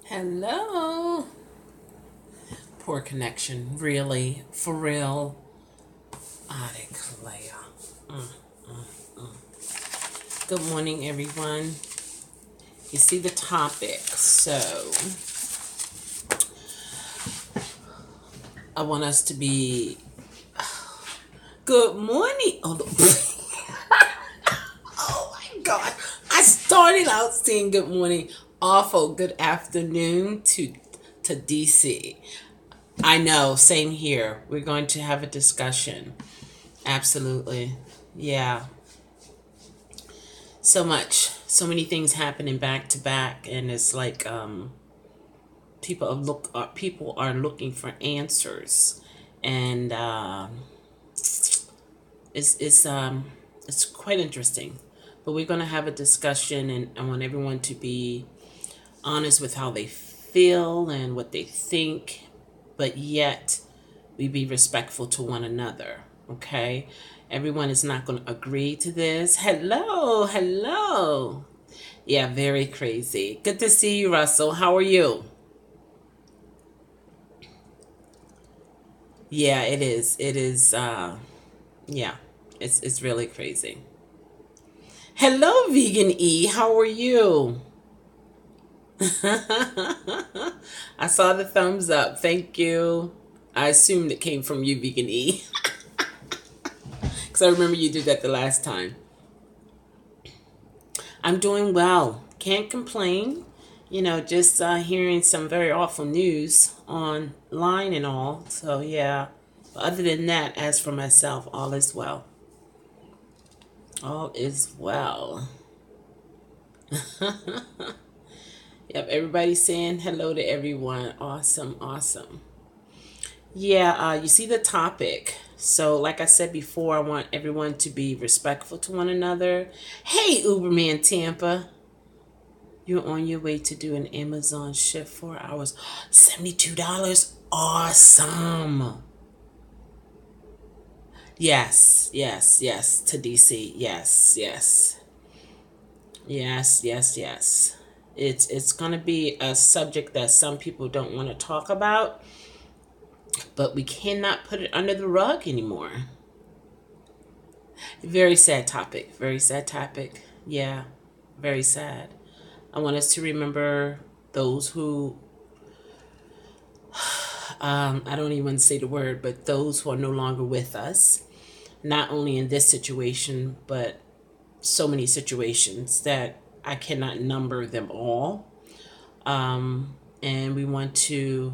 Hello. Poor connection, really, for real. I declare. Good morning, everyone. You see the topic, so I want us to be. Good morning. Oh, oh my God! I started out saying good morning. Awful. Good afternoon to DC. I know. Same here. We're going to have a discussion. Absolutely. Yeah. So many things happening back to back, and it's like people are looking for answers, and it's quite interesting. But we're gonna have a discussion, and I want everyone to be honest with how they feel and what they think, but yet we be respectful to one another. Okay, everyone is not going to agree to this. Hello. Yeah, very crazy. Good to see you, Russell. How are you? Yeah, it is. It is. Yeah, it's really crazy. Hello, Vegan E. How are you? I saw the thumbs up. Thank you. I assumed it came from you, Vegan E, because I remember you did that the last time. I'm doing well. Can't complain. Just hearing some very awful news online and all. So, yeah. But other than that, as for myself, all is well. All is well. Yep, everybody's saying hello to everyone. Awesome. Yeah, you see the topic. So, like I said before, I want everyone to be respectful to one another. Hey, Uberman Tampa. You're on your way to do an Amazon shift 4 hours. $72. Awesome. Yes. To DC. Yes. It's gonna be a subject that some people don't want to talk about, but we cannot put it under the rug anymore. Very sad topic. Very sad topic. Yeah. Very sad. I want us to remember those who I don't even say the word, but those who are no longer with us, not only in this situation, but so many situations that I cannot number them all. And we want to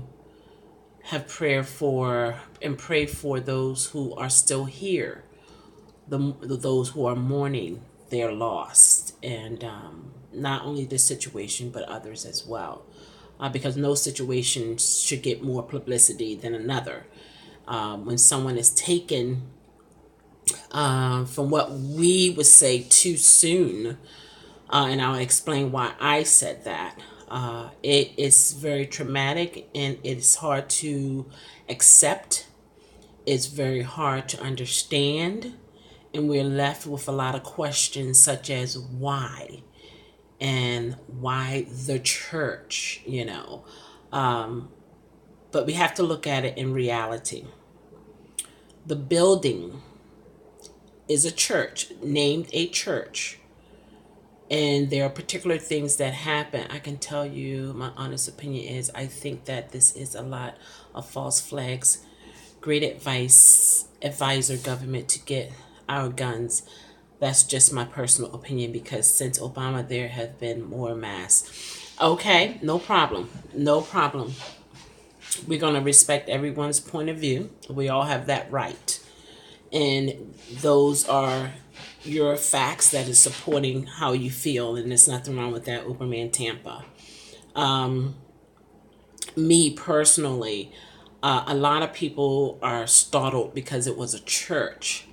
have prayer for and pray for those who are still here, those who are mourning their loss, and not only this situation, but others as well. Because no situation should get more publicity than another. When someone is taken from what we would say too soon, and I'll explain why I said that. It is very traumatic and it's hard to accept. It's very hard to understand. And we're left with a lot of questions such as why? And why the church. But we have to look at it in reality. The building is a church, named a church. And there are particular things that happen. I can tell you my honest opinion is I think that this is a lot of false flags. Great advisor government to get our guns. That's just my personal opinion because since Obama there have been more mass. Okay, no problem. We're going to respect everyone's point of view. We all have that right. And those are your facts that is supporting how you feel. And there's nothing wrong with that, Uberman Tampa. Me personally, a lot of people are startled because it was a church.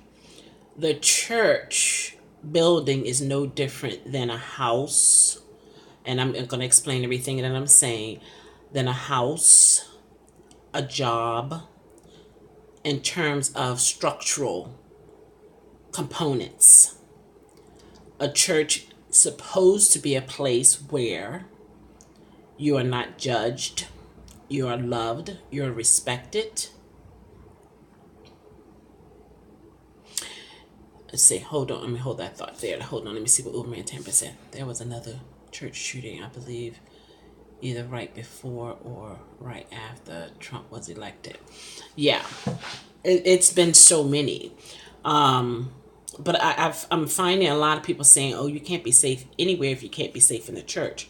The church building is no different than a house. And I'm going to explain everything that I'm saying. Than a house, a job, in terms of structural components. A church is supposed to be a place where You are not judged. You are loved. You're respected. Let's see. Hold on. Let me hold that thought there. Hold on. Let me see what Uber and 10%. There was another church shooting, I believe, either right before or right after Trump was elected. Yeah. It's been so many. But I'm finding a lot of people saying, oh, you can't be safe anywhere if you can't be safe in the church.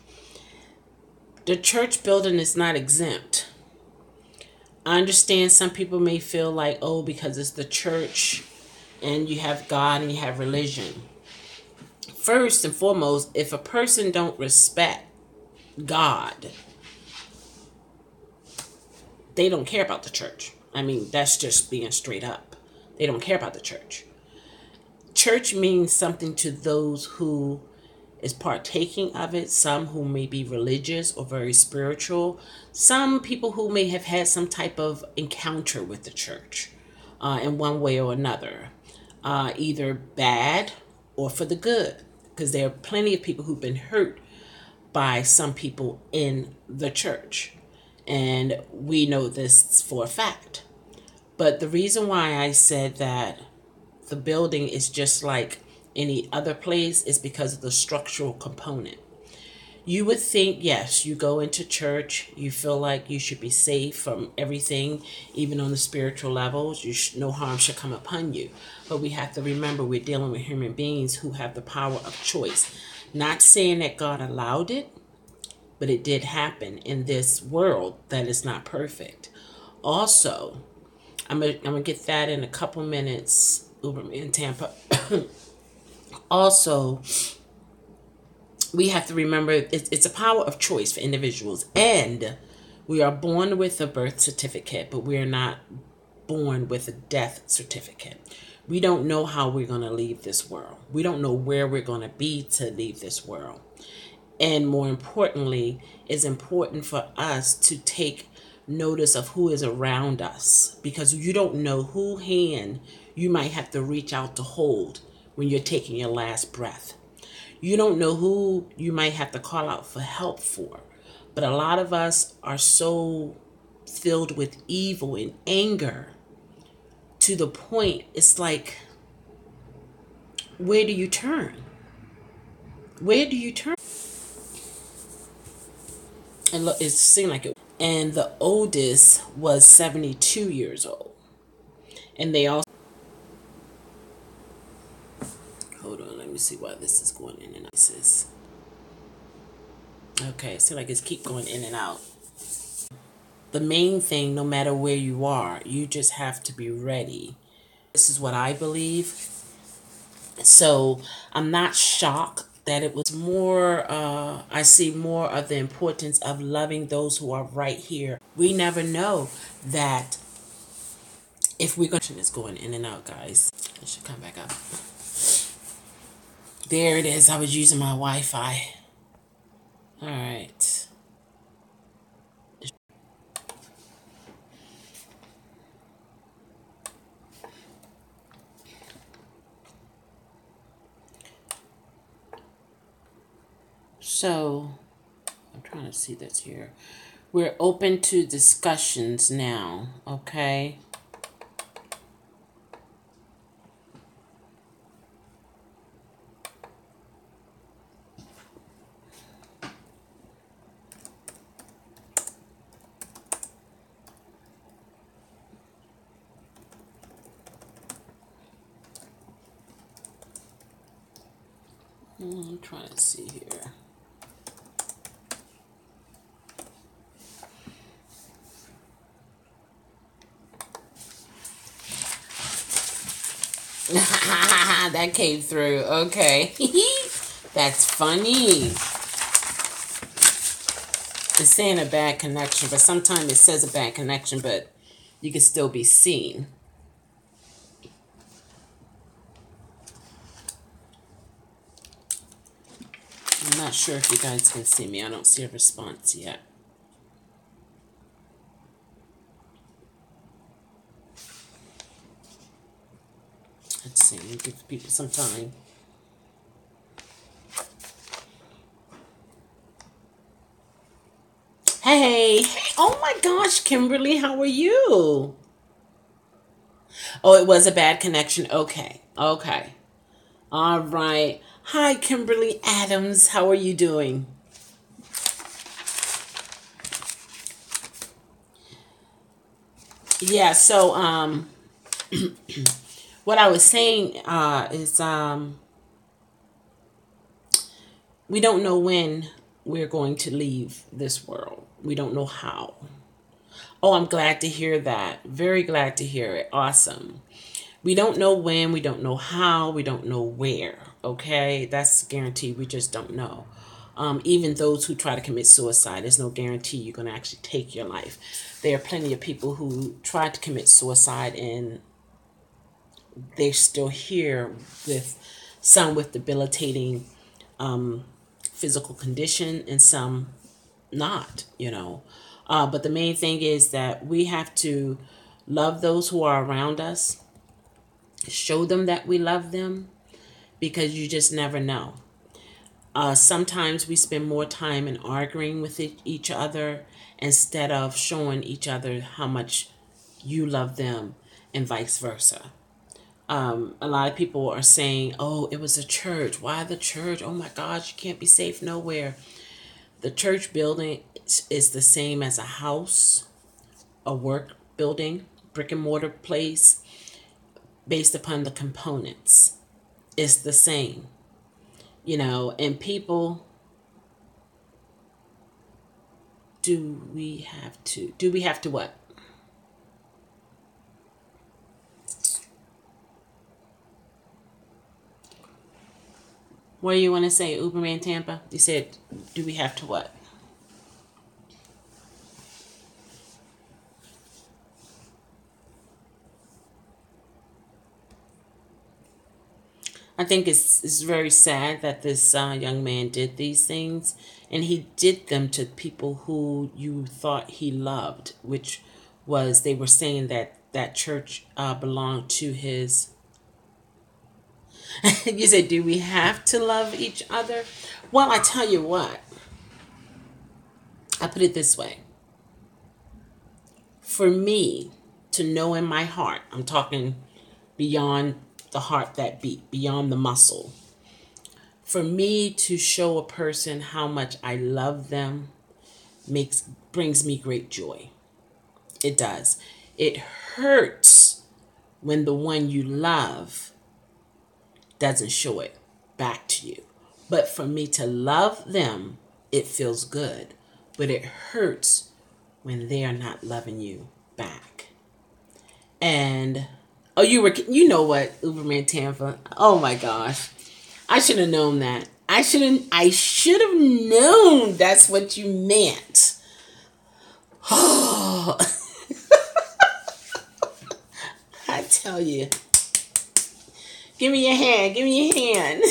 The church building is not exempt. I understand some people may feel like, oh, because it's the church and you have God and you have religion. First and foremost, if a person don't respect God, they don't care about the church. I mean, that's just being straight up. They don't care about the church. Church means something to those who is partaking of it, some who may be religious or very spiritual, some people who may have had some type of encounter with the church in one way or another, either bad or for the good, because there are plenty of people who've been hurt by some people in the church, and we know this for a fact. But the reason why I said that the building is just like any other place is because of the structural component. You would think, yes, you go into church, you feel like you should be safe from everything, even on the spiritual levels. No harm should come upon you. But we have to remember we're dealing with human beings who have the power of choice. Not saying that God allowed it, but it did happen in this world that is not perfect. Also, I'm gonna get that in a couple minutes. Uber in Tampa. Also, we have to remember it's a power of choice for individuals, and we are born with a birth certificate, but we are not born with a death certificate. We don't know how we're going to leave this world. We don't know where we're going to be to leave this world. And more importantly, it's important for us to take notice of who is around us, because you don't know who hand you might have to reach out to hold when you're taking your last breath. You don't know who you might have to call out for help for. But a lot of us are so filled with evil and anger to the point it's like, where do you turn? Where do you turn? And look, it seemed like it. And the oldest was 72 years old. And they also... Hold on, let me see why this is going in and out. Okay, it seems like it's keep going in and out. The main thing, no matter where you are, you just have to be ready. This is what I believe. So I'm not shocked that it was more, I see more of the importance of loving those who are right here. We never know that if we're going to... It's going in and out, guys. It should come back up. There it is. I was using my Wi-Fi. All right. So, I'm trying to see this here. We're open to discussions now, okay? I'm trying to see here. That came through. Okay. That's funny. It's saying a bad connection, but sometimes it says a bad connection, but you can still be seen. I'm not sure if you guys can see me. I don't see a response yet. Let's see. We'll give people some time. Hey, oh my gosh, Kimberly, how are you? Oh, it was a bad connection. Okay, okay. All right. Hi, Kimberly Adams. How are you doing? Yeah, so what I was saying is we don't know when we're going to leave this world. We don't know how. Oh, I'm glad to hear that. Very glad to hear it. Awesome. We don't know when, we don't know how, we don't know where. Okay, that's guaranteed. We just don't know. Even those who try to commit suicide, there's no guarantee you're going to actually take your life. There are plenty of people who tried to commit suicide and they're still here, with some with debilitating physical condition and some not. But the main thing is that we have to love those who are around us, show them that we love them, because you just never know. Sometimes we spend more time in arguing with each other instead of showing each other how much you love them, and vice versa. A lot of people are saying, oh, it was a church. Why the church? Oh my gosh, you can't be safe nowhere. The church building is the same as a house, a work building, brick and mortar place, based upon the components. It's the same, and people, do we have to what? What do you want to say, Uberman Tampa? You said, do we have to what? I think it's very sad that this young man did these things, and he did them to people who you thought he loved, which was, they were saying that that church belonged to his. You said, do we have to love each other? Well, I tell you what, I put it this way. For me to know in my heart, I'm talking beyond the heart that beat, beyond the muscle. For me to show a person how much I love them makes brings me great joy. It does. It hurts when the one you love doesn't show it back to you. But for me to love them, it feels good. But it hurts when they are not loving you back. And oh, you know what, Uberman Tampa? Oh my gosh, I should have known that. I should have known that's what you meant. Oh, I tell you, give me your hand. Give me your hand.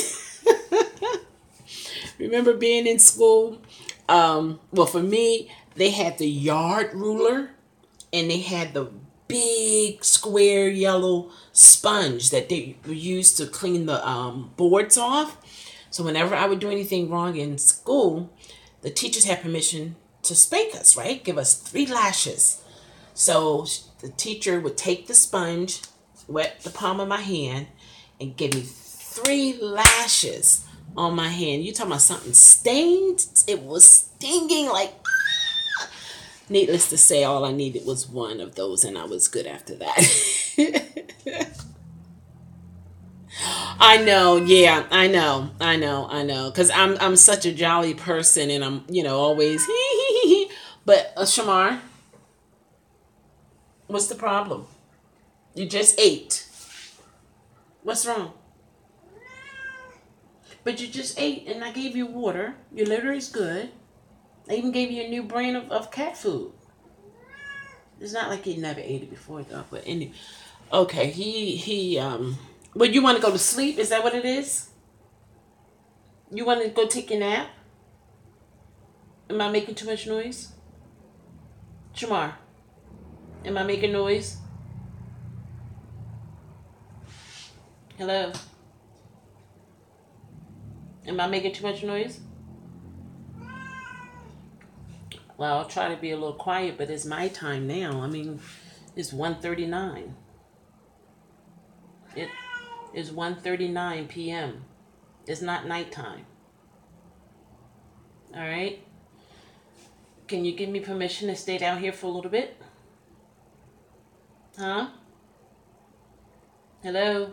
Remember being in school? Well, for me, they had the yard ruler, and they had the big square yellow sponge that they used to clean the boards off. So whenever I would do anything wrong in school, the teachers had permission to spank us, right? Give us 3 lashes. So the teacher would take the sponge, wet the palm of my hand, and give me 3 lashes on my hand. You talking about something stained? It was stinging like. Needless to say, all I needed was one of those, and I was good after that. I know, yeah, I know, because I'm such a jolly person, and I'm always But Shamar, what's the problem? You just ate. What's wrong? But you just ate, and I gave you water. Your litter is good. I even gave you a new brand of cat food. It's not like he never ate it before, though. But anyway, okay, Well, you want to go to sleep? Is that what it is? You want to go take your nap? Am I making too much noise? Shamar, am I making noise? Hello? Am I making too much noise? Well, I'll try to be a little quiet, but it's my time now. I mean, it's 1:39. It is 1:39 p.m. It's not nighttime. All right? Can you give me permission to stay down here for a little bit? Huh? Hello?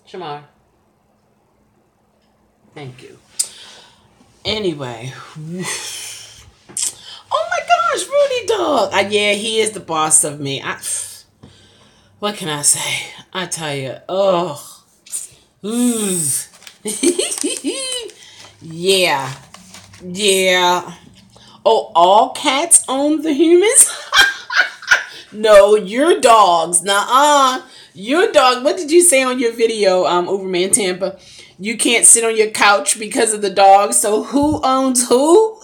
Shamar. Thank you. Anyway. Oh my gosh, Rudy dog. Yeah, he is the boss of me. What can I say? I tell you. Oh. Yeah. Yeah. Oh, all cats own the humans? No, your dogs. Nuh-uh. Your dog. What did you say on your video, Overman Tampa? You can't sit on your couch because of the dog. So who owns who?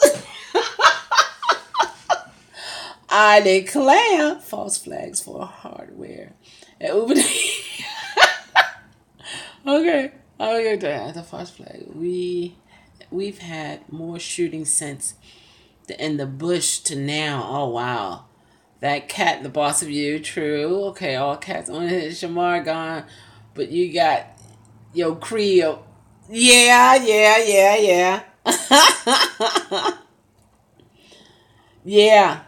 I declare false flags for hardware. Okay. The false flag. We've had more shootings since in the bush to now. Oh wow. That cat, the boss of you, true. Okay, all cats on it. Shamar gone. But you got Creo. Yeah. Yeah.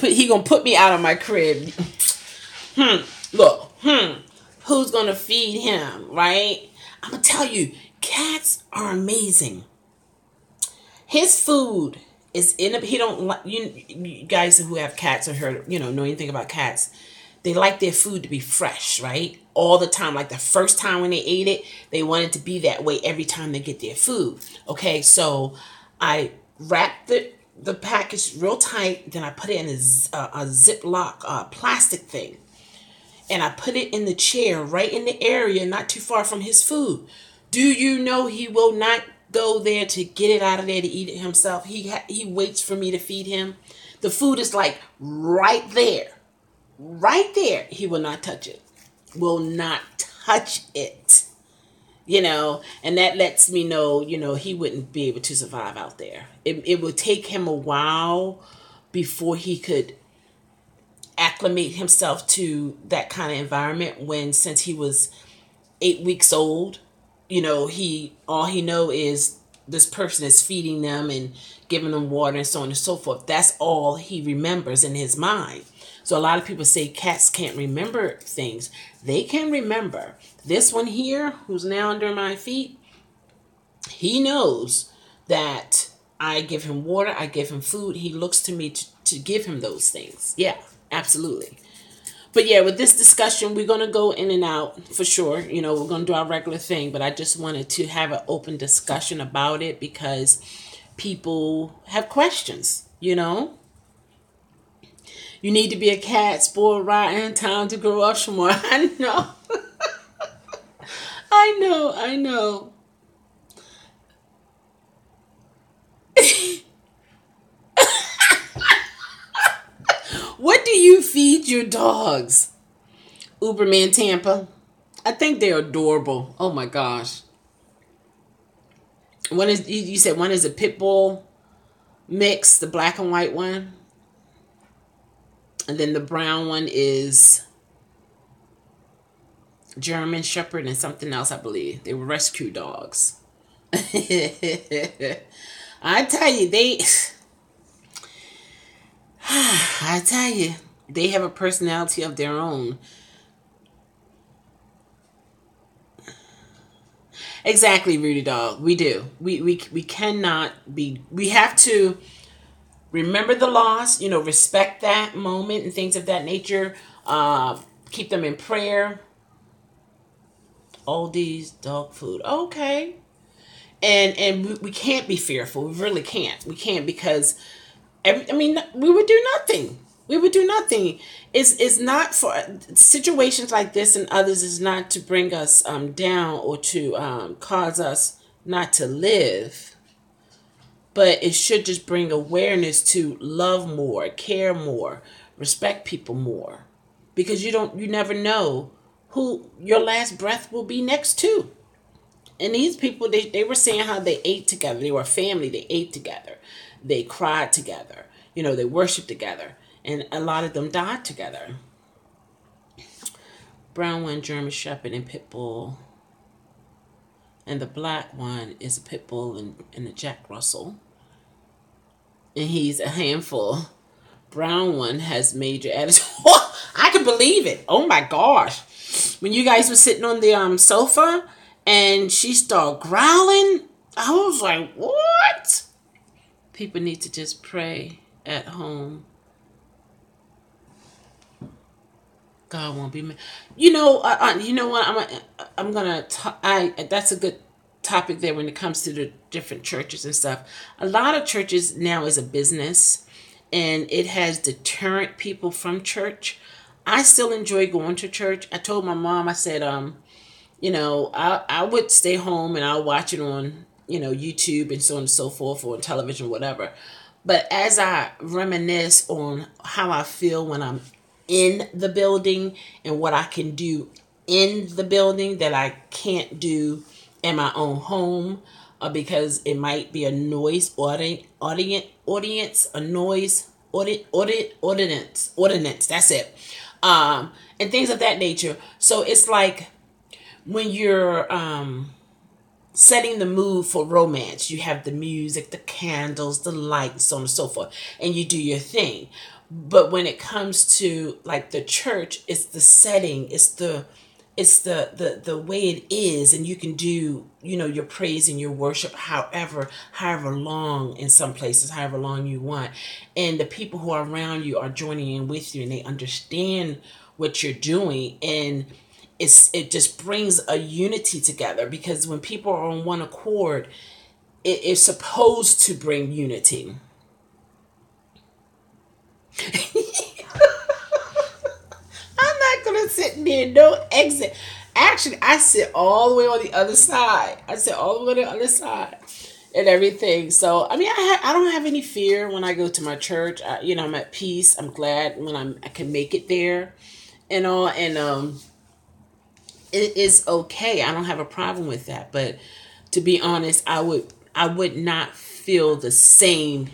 He gonna put me out of my crib. Look. Who's gonna feed him, right? I'm gonna tell you, cats are amazing. His food is he don't like you guys who have cats or heard know anything about cats. They like their food to be fresh, right? All the time. Like the first time when they ate it, they want it to be that way every time they get their food. Okay, so I wrapped the package real tight. Then I put it in a Ziploc plastic thing. And I put it in the chair right in the area, not too far from his food. Do you know he will not go there to get it out of there to eat it himself? He waits for me to feed him. The food is like right there. Right there. He will not touch it. Will not touch it. And that lets me know, he wouldn't be able to survive out there. It would take him a while before he could acclimate himself to that kind of environment since he was 8 weeks old, all he know is this person is feeding them and giving them water and so on and so forth. That's all he remembers in his mind. So a lot of people say cats can't remember things. They can remember. This one here, who's now under my feet, he knows that I give him water, I give him food. He looks to me to give him those things. Yeah. Absolutely. But yeah, with this discussion, we're going to go in and out for sure. We're going to do our regular thing, but I just wanted to have an open discussion about it because people have questions, You need to be a cat, spoiled, rotten, time to grow up some more. I know. I know. What do you feed your dogs? Uberman Tampa. I think they're adorable. Oh my gosh. You said one is a pit bull mix, the black and white one. And then the brown one is German Shepherd and something else, I believe. They were rescue dogs. I tell you, they have a personality of their own. Exactly, Rudy Dog. We do. We cannot be. We have to remember the loss. Respect that moment and things of that nature. Keep them in prayer. All these dog food. Okay. And we can't be fearful. We really can't. We can't because we would do nothing. It's not for situations like this and others is not to bring us down or to cause us not to live. But it should just bring awareness to love more, care more, respect people more. Because you never know who your last breath will be next to. And these people, they were saying how they ate together. They were a family. They ate together. They cried together. You know, they worshiped together. And a lot of them died together. Brown one, German Shepherd, and Pit Bull. And the black one is a Pit Bull and a Jack Russell. And he's a handful. Brown one has major attitude. I can believe it. Oh my gosh. When you guys were sitting on the sofa and she started growling, I was like, what? People need to just pray at home. God won't be mad. You know what? I'm gonna. That's a good topic there when it comes to the different churches and stuff. A lot of churches now is a business, and it has deterrent people from church. I still enjoy going to church. I told my mom, I said, I would stay home and I'll watch it on, YouTube and so on and so forth, or on television, whatever. But as I reminisce on how I feel when I'm in the building and what I can do in the building that I can't do in my own home, because it might be a noise ordinance. That's it. And things of that nature. So it's like when you're setting the mood for romance, you have the music, the candles, the lights, so on and so forth, and you do your thing. But when it comes to like the church, it's the setting, it's the way it is, and you can do, your praise and your worship however long, in some places, however long you want. And the people who are around you are joining in with you, and they understand what you're doing, and it just brings a unity together, because when people are on one accord, it's supposed to bring unity. I'm not gonna sit near no exit. Actually, I sit all the way on the other side. And everything. So I mean, I don't have any fear when I go to my church. I'm at peace. I'm glad when I can make it there, and all. And it is okay. I don't have a problem with that. But to be honest, I would not feel the same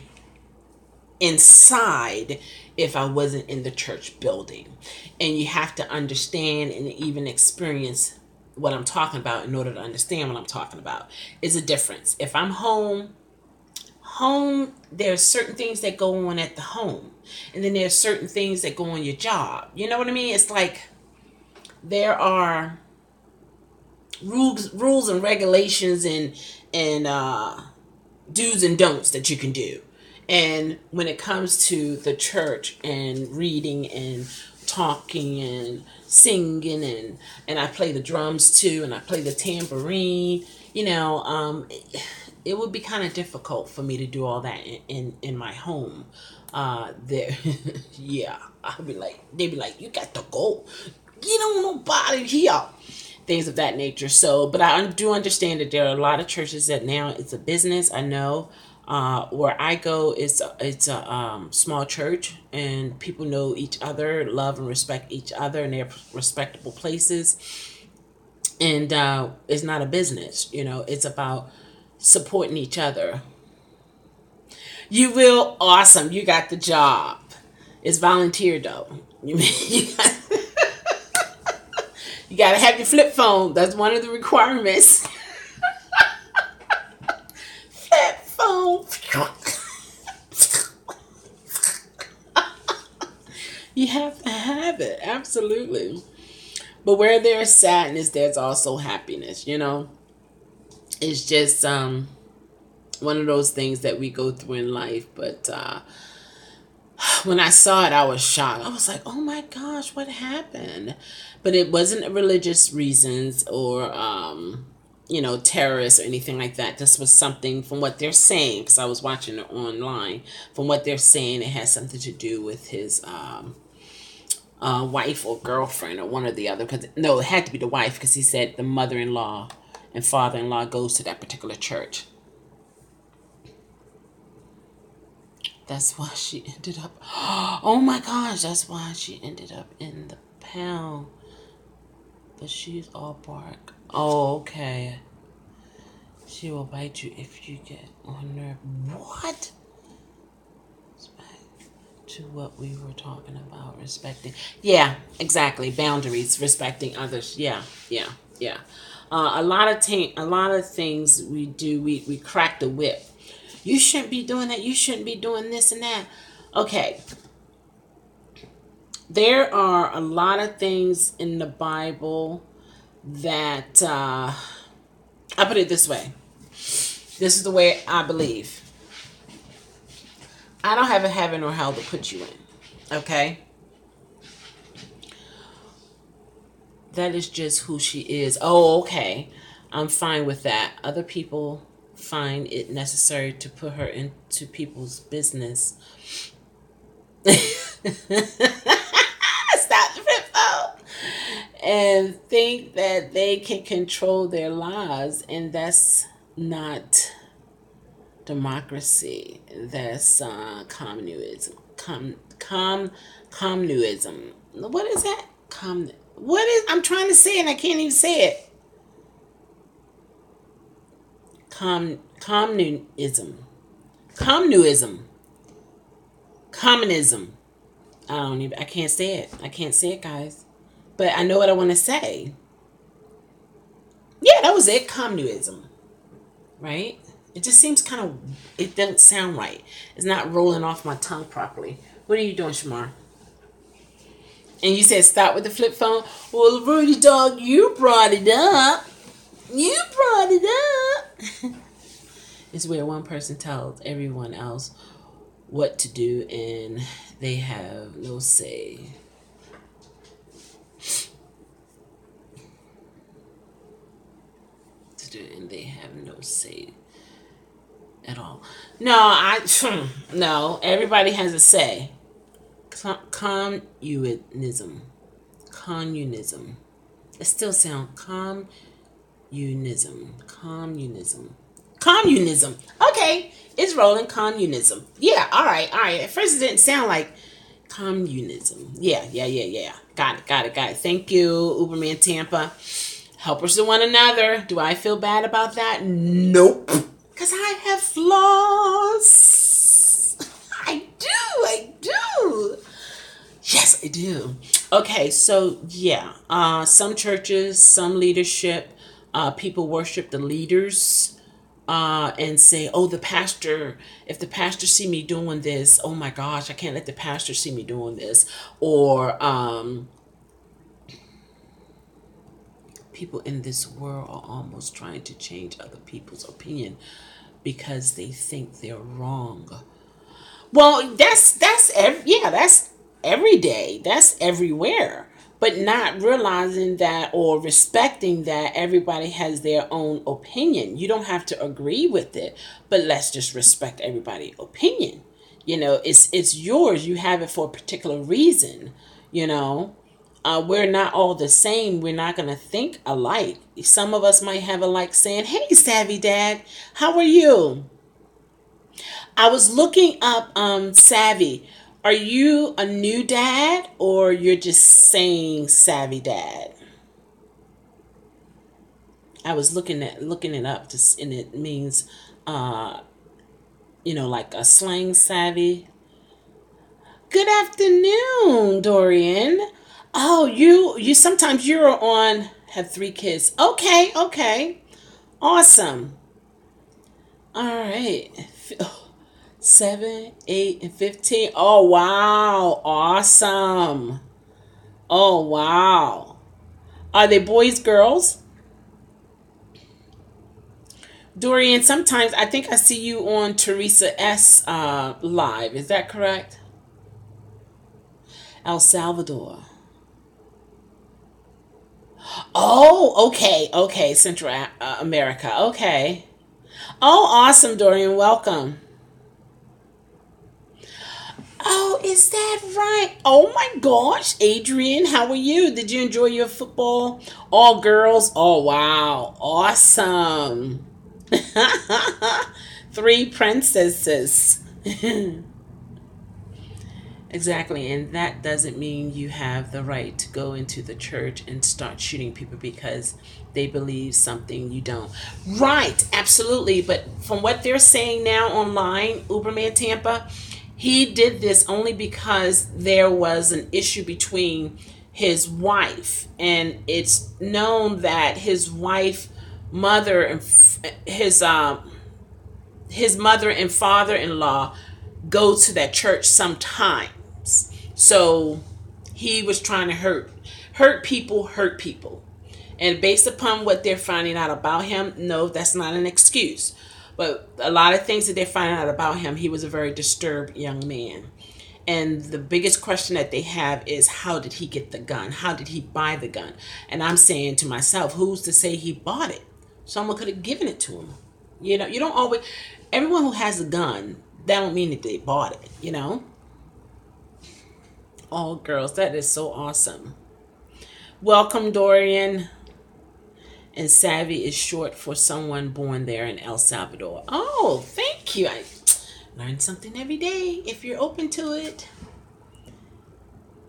inside if I wasn't in the church building. And you have to understand and even experience what I'm talking about in order to understand what I'm talking about. It's a difference. If I'm home, there's certain things that go on at the home, and then there's certain things that go on your job. You know what I mean? It's like there are rules and regulations and do's and don'ts that you can do. And when it comes to the church and reading and talking and singing, and I play the drums too, and I play the tambourine, it would be kind of difficult for me to do all that in my home. There, yeah, they'd be like, you got to go. You don't want nobody here. Things of that nature. So, but I do understand that there are a lot of churches that now it's a business. I know. Where I go, it's a small church, and people know each other, love and respect each other in their respectable places. And it's not a business, it's about supporting each other. You will, awesome. You got the job. It's volunteer though. You got to have your flip phone. That's one of the requirements. You have to have it, absolutely. But where there's sadness, there's also happiness. It's just one of those things that we go through in life. But when I saw it, I was shocked. I was like, oh my gosh, what happened? But it wasn't religious reasons or terrorists or anything like that. This was something, from what they're saying, because I was watching it online, from what they're saying, it has something to do with his wife or girlfriend or one or the other. No, it had to be the wife, because he said the mother-in-law and father-in-law goes to that particular church. That's why she ended up, oh my gosh, that's why she ended up in the pound. But she's all bark. Oh, okay. She will bite you if you get on her. What? To what we were talking about, respecting. Yeah, exactly. Boundaries, respecting others. Yeah. A lot of things we do. We crack the whip. You shouldn't be doing that. You shouldn't be doing this and that. Okay. There are a lot of things in the Bible that I put it this way. This is the way I believe. I don't have a heaven or hell to put you in. Okay? That is just who she is. Oh, okay. I'm fine with that. Other people find it necessary to put her into people's business. Stop the flip phone. And think that they can control their lives. And that's not democracy. That's communism. Communism. What is that? What is? I'm trying to say it and I can't even say it. Communism. Communism. I can't say it. I can't say it, guys. But I know what I want to say. Yeah, that was it. Communism. Right? It just seems kind of, it doesn't sound right. It's not rolling off my tongue properly. What are you doing, Shamar? And you said stop with the flip phone. Well, Rudy dog, you brought it up. It's where one person tells everyone else what to do and they have no say. And they have no say at all. No, everybody has a say. Communism. It still sounds communism. Okay, it's rolling. Communism. Yeah, all right. At first it didn't sound like communism. Yeah. Got it. Thank you, Uberman Tampa. Helpers to one another. Do I feel bad about that? Nope. Because I have flaws. I do. Yes, I do. Okay, so yeah. Some churches, some leadership, people worship the leaders and say, oh, the pastor, if the pastor see me doing this, oh my gosh, I can't let the pastor see me doing this. Or people in this world are almost trying to change other people's opinion because they think they're wrong. Well, that's every day. That's everywhere. But not realizing that or respecting that everybody has their own opinion. You don't have to agree with it, but let's just respect everybody's opinion. It's yours. You have it for a particular reason, we're not all the same. We're not going to think alike. Some of us might have a like saying, hey, Savvy Dad, how are you? I was looking up Savvy. Are you a new dad or you're just saying Savvy Dad? I was looking it up and it means, like a slang savvy. Good afternoon, Dorian. Oh, you sometimes you're on, have 3 kids. Okay. Awesome. All right. 7, 8, and 15. Oh, wow. Awesome. Oh, wow. Are they boys, girls? Dorian, sometimes I think I see you on Teresa S. Live. Is that correct? El Salvador. Oh, okay. Central America. Okay. Oh, awesome, Dorian. Welcome. Oh, is that right? Oh my gosh, Adrian, how are you? Did you enjoy your football? All girls? Oh, wow. Awesome. 3 princesses. Exactly, and that doesn't mean you have the right to go into the church and start shooting people because they believe something you don't. Right, absolutely. But from what they're saying now online, Uberman Tampa, he did this only because there was an issue between his wife, and it's known that his wife, mother, and his mother and father-in-law go to that church sometimes. So he was trying to hurt people. And based upon what they're finding out about him, no, that's not an excuse. But a lot of things that they're finding out about him, he was a very disturbed young man. And the biggest question that they have is, how did he get the gun? How did he buy the gun? And I'm saying to myself, who's to say he bought it? Someone could have given it to him. You know, you don't always, everyone who has a gun, that don't mean that they bought it, you know? Oh, girls, that is so awesome. Welcome, Dorian. And savvy is short for someone born there in El Salvador. Oh, thank you. I learn something every day if you're open to it.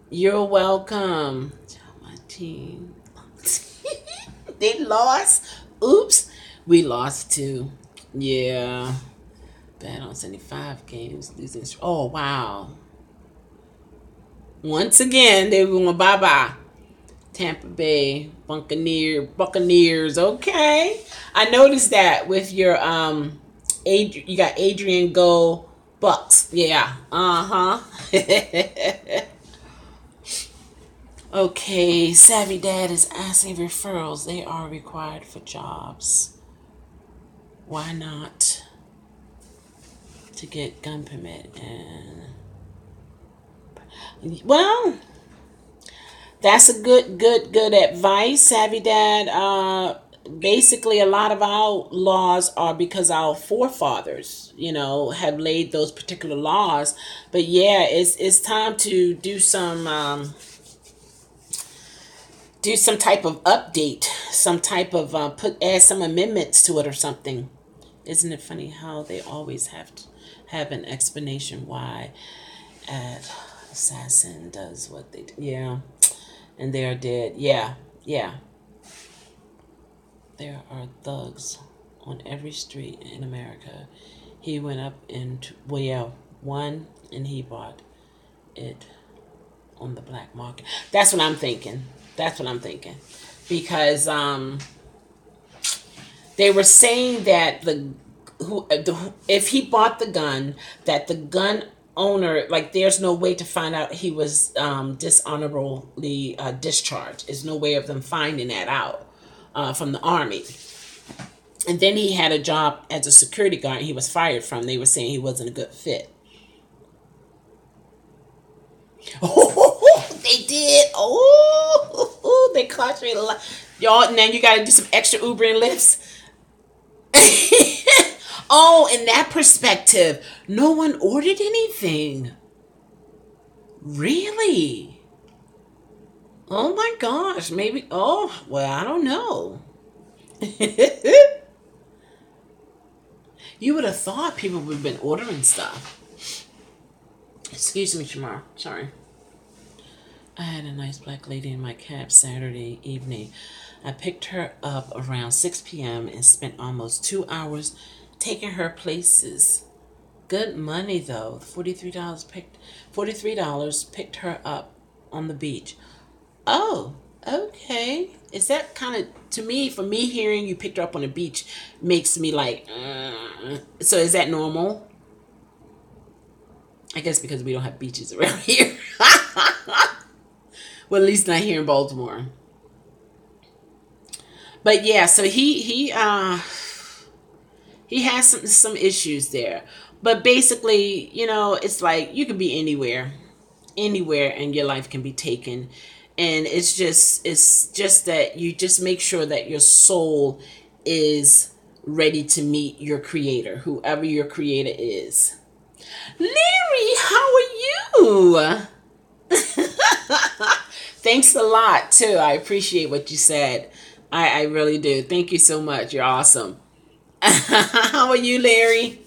You're welcome. My team. They lost. Oops. We lost too. Yeah. Bad on 75 games. Losing. Oh, wow. Once again, they were going bye-bye. Tampa Bay Buccaneers. Okay. I noticed that with your you got Adrian Go Bucks. Yeah. Uh-huh. Okay, Savvy Dad is asking referrals. They are required for jobs. Why not? To get gun permit. And well, that's a good advice, Savvy Dad. Basically, a lot of our laws are because our forefathers, have laid those particular laws. But yeah, it's time to do some type of update, some type of add some amendments to it or something. Isn't it funny how they always have to have an explanation why an assassin does what they do? Yeah, and they are dead. Yeah. There are thugs on every street in America. He went up into, one, and he bought it on the black market. That's what I'm thinking. Because they were saying that if he bought the gun, that the gun owner, like, there's no way to find out he was dishonorably discharged. There's no way of them finding that out from the Army. And then he had a job as a security guard he was fired from. They were saying he wasn't a good fit. Oh, they did. Oh, they caught you a lot. Y'all, now you got to do some extra Uber and Lyfts. Oh, in that perspective, no one ordered anything. Really? Oh my gosh, maybe. Oh, well, I don't know. You would have thought people would have been ordering stuff. Excuse me, Shamar. Sorry. I had a nice black lady in my cab Saturday evening. I picked her up around 6 p.m. and spent almost 2 hours taking her places. Good money though. $43 picked her up on the beach. Oh, okay. Is that kind of, to me, for me, hearing you picked her up on the beach makes me like, so is that normal? I guess because we don't have beaches around here. Well, at least not here in Baltimore. But yeah, so he has some issues there. But basically, it's like you can be anywhere, and your life can be taken. And it's just that you just make sure that your soul is ready to meet your creator, whoever your creator is. Larry, how are you? Thanks a lot too. I appreciate what you said. I really do. Thank you so much. You're awesome. How are you, Larry?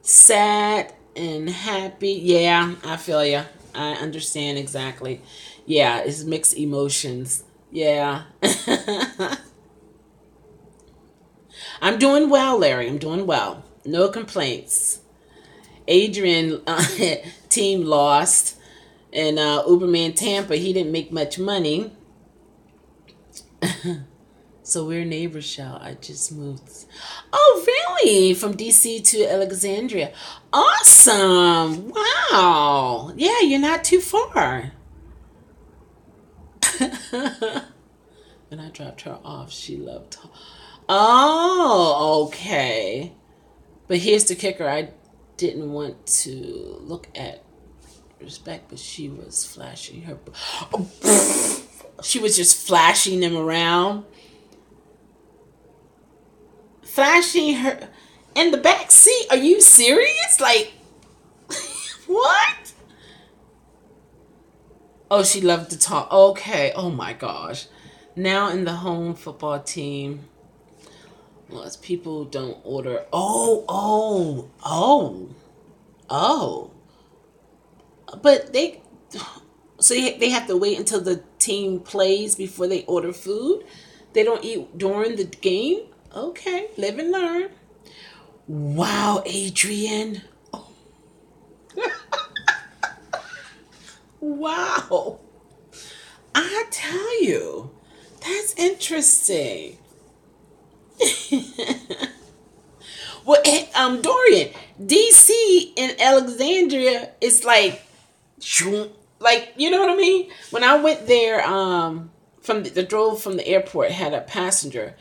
Sad and happy. Yeah, I feel you. I understand exactly. Yeah, it's mixed emotions. Yeah. I'm doing well, Larry. I'm doing well. No complaints. Adrian team lost, and Uberman Tampa, he didn't make much money. So we're neighbors, Shell. I just moved. Oh, really? From DC to Alexandria. Awesome. Wow. Yeah, you're not too far. When I dropped her off, she loved her. Oh, okay. But here's the kicker. I didn't want to look at respect, but she was flashing her. Oh, she was just flashing them around. Flashing her in the back seat. Are you serious? Like, what? Oh, she loved to talk. Okay. Oh my gosh. Now in the home football team, most people don't order. Oh. But so they have to wait until the team plays before they order food. They don't eat during the game. Okay, live and learn. Wow, Adrian. Wow. I tell you, that's interesting. Well, Dorian, DC in Alexandria is like you know what I mean. When I went there, from the drove from the airport, had a passenger,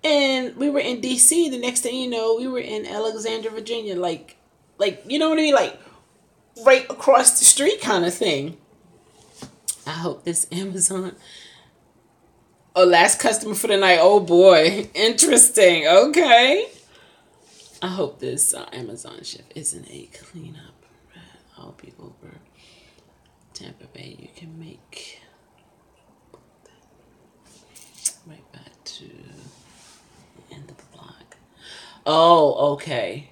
and we were in DC. The next thing you know, we were in Alexandria, Virginia, like you know what I mean, like right across the street, kind of thing. I hope this Amazon. Oh, last customer for the night. Oh boy, interesting. Okay. I hope this Amazon shift isn't a cleanup. I'll be over Tampa Bay. You can make right back to the end of the block. Oh, okay.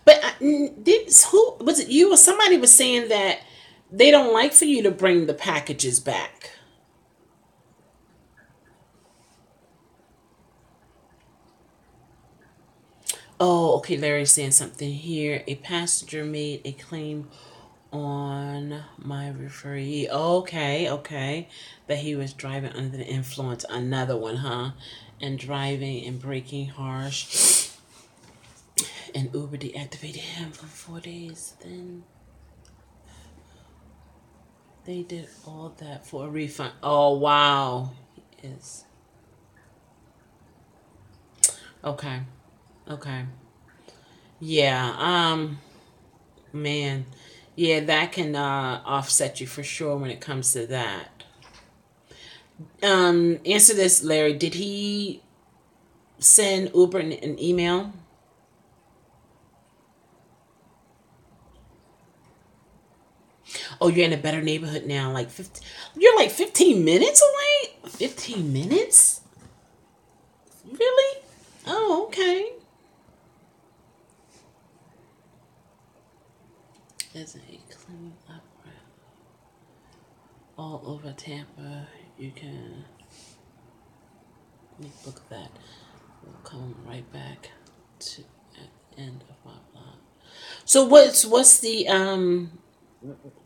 But who was it? You or somebody was saying that they don't like for you to bring the packages back. Oh, okay. Larry's saying something here. A passenger made a claim on my referee. Okay, okay. That he was driving under the influence. Another one, huh? And driving and braking harsh. And Uber deactivated him for 4 days. Then they did all that for a refund. Oh, wow. Is okay. Okay. Yeah. Man. Yeah, that can offset you for sure when it comes to that. Answer this, Larry. Did he send Uber an email? Oh, you're in a better neighborhood now. Like 50, you're like 15 minutes away? 15 minutes? Really? Oh, okay. There's a clean up all over Tampa. You can book that. We'll come right back to at the end of my blog. So what's the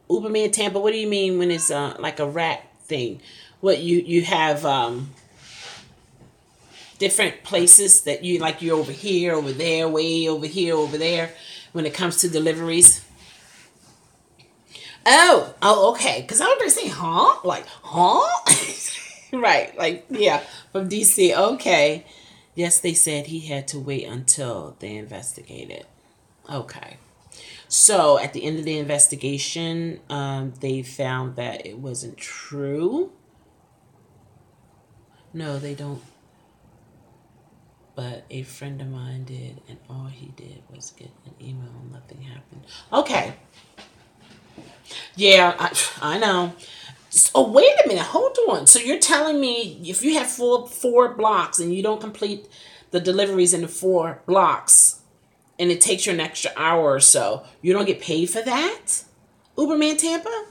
Uberman Tampa? What do you mean when it's like a rat thing? What you have different places that you like, you're over here, over there, way over here, over there when it comes to deliveries? Oh, okay. Because I was going to say, huh? Like, huh? Right. Like, yeah, from DC. Okay. Yes, they said he had to wait until they investigated. Okay. So at the end of the investigation, they found that it wasn't true. No, they don't. But a friend of mine did, and all he did was get an email and nothing happened. Okay. Yeah, I know. Oh, wait a minute. Hold on. So you're telling me if you have four blocks and you don't complete the deliveries in the 4 blocks, and it takes you an extra hour or so, you don't get paid for that? Uberman Tampa?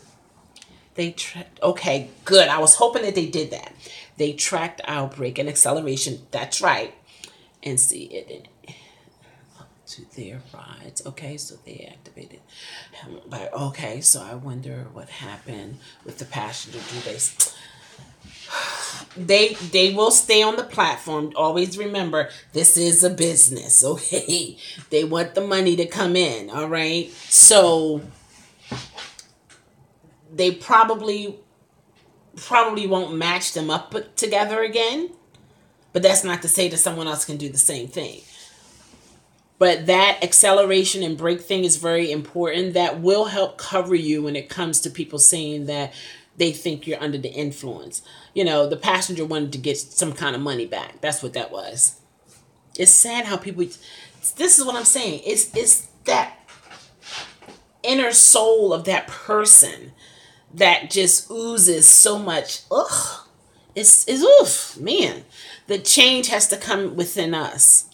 Okay, good. I was hoping that they did that. They tracked our brake and acceleration. That's right. And see it to their rides. Okay, so they activated. But okay, so I wonder what happened with the passenger. They will stay on the platform. Always remember, this is a business, okay? They want the money to come in, all right? So they probably won't match them up together again. But that's not to say that someone else can do the same thing. But that acceleration and brake thing is very important. That will help cover you when it comes to people saying that they think you're under the influence. You know, the passenger wanted to get some kind of money back. That's what that was. It's sad how people... This is what I'm saying. It's that inner soul of that person that just oozes so much. Ugh. It's oof, man. The change has to come within us.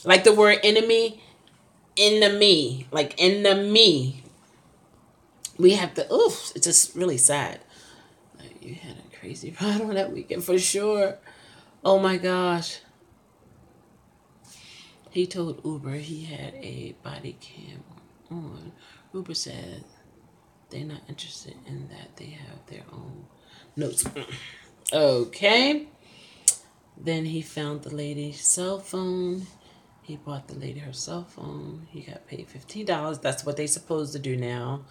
Like the word enemy, enemy, like enemy. We have to, oof, it's just really sad. Like, you had a crazy ride on that weekend for sure. Oh my gosh. He told Uber he had a body cam on. Uber said they're not interested in that. They have their own notes. Okay. Then he found the lady's cell phone. He bought the lady her cell phone. He got paid $15. That's what they supposed to do now.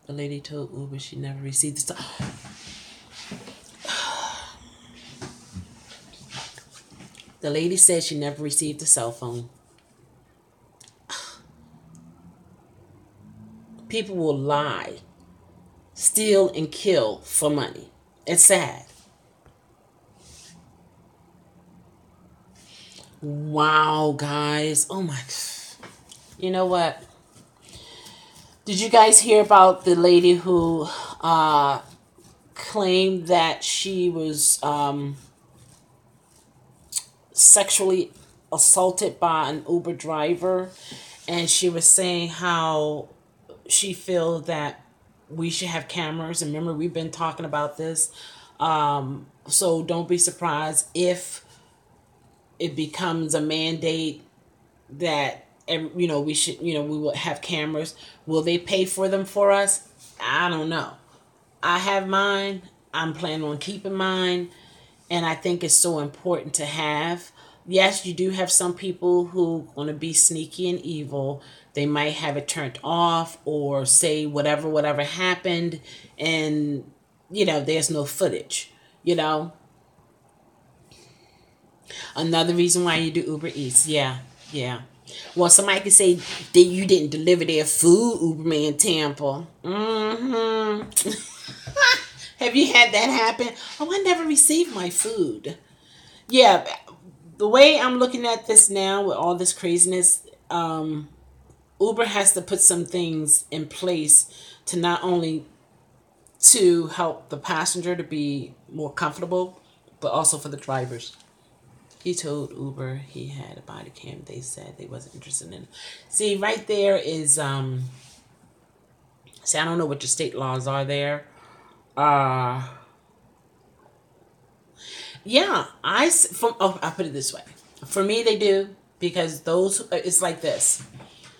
The lady told Uber she never received the The lady said she never received the cell phone. People will lie, steal, and kill for money. It's sad. Wow, guys. Oh my. You know what? Did you guys hear about the lady who claimed that she was sexually assaulted by an Uber driver? And she was saying how she feels that we should have cameras. And remember, we've been talking about this. So don't be surprised if it becomes a mandate that, we should, we will have cameras. Will they pay for them for us? I don't know. I have mine. I'm planning on keeping mine. And I think it's so important to have. Yes, you do have some people who want to be sneaky and evil. They might have it turned off or say whatever happened. And, there's no footage, Another reason why you do Uber Eats. Yeah. Well, somebody could say that you didn't deliver their food, Uberman Tampa. Mm-hmm. Have you had that happen? Oh, I never received my food. Yeah, the way I'm looking at this now with all this craziness, Uber has to put some things in place to not only to help the passenger to be more comfortable, but also for the drivers. He told Uber he had a body cam. They said they wasn't interested in it. See, right there is, see, I don't know what your state laws are there. Yeah, I'll put it this way. For me, they do, because it's like this.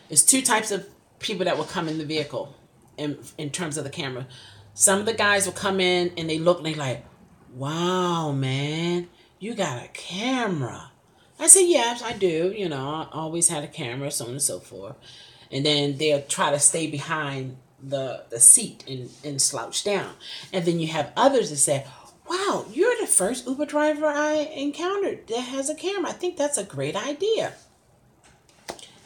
It's two types of people that will come in the vehicle in terms of the camera. Some of the guys will come in and they look and they like, wow, man, you got a camera. I said, yes, I do. I always had a camera, so on and so forth. And then they'll try to stay behind the seat and slouch down. And then you have others that say, wow, you're the first Uber driver I encountered that has a camera. I think that's a great idea.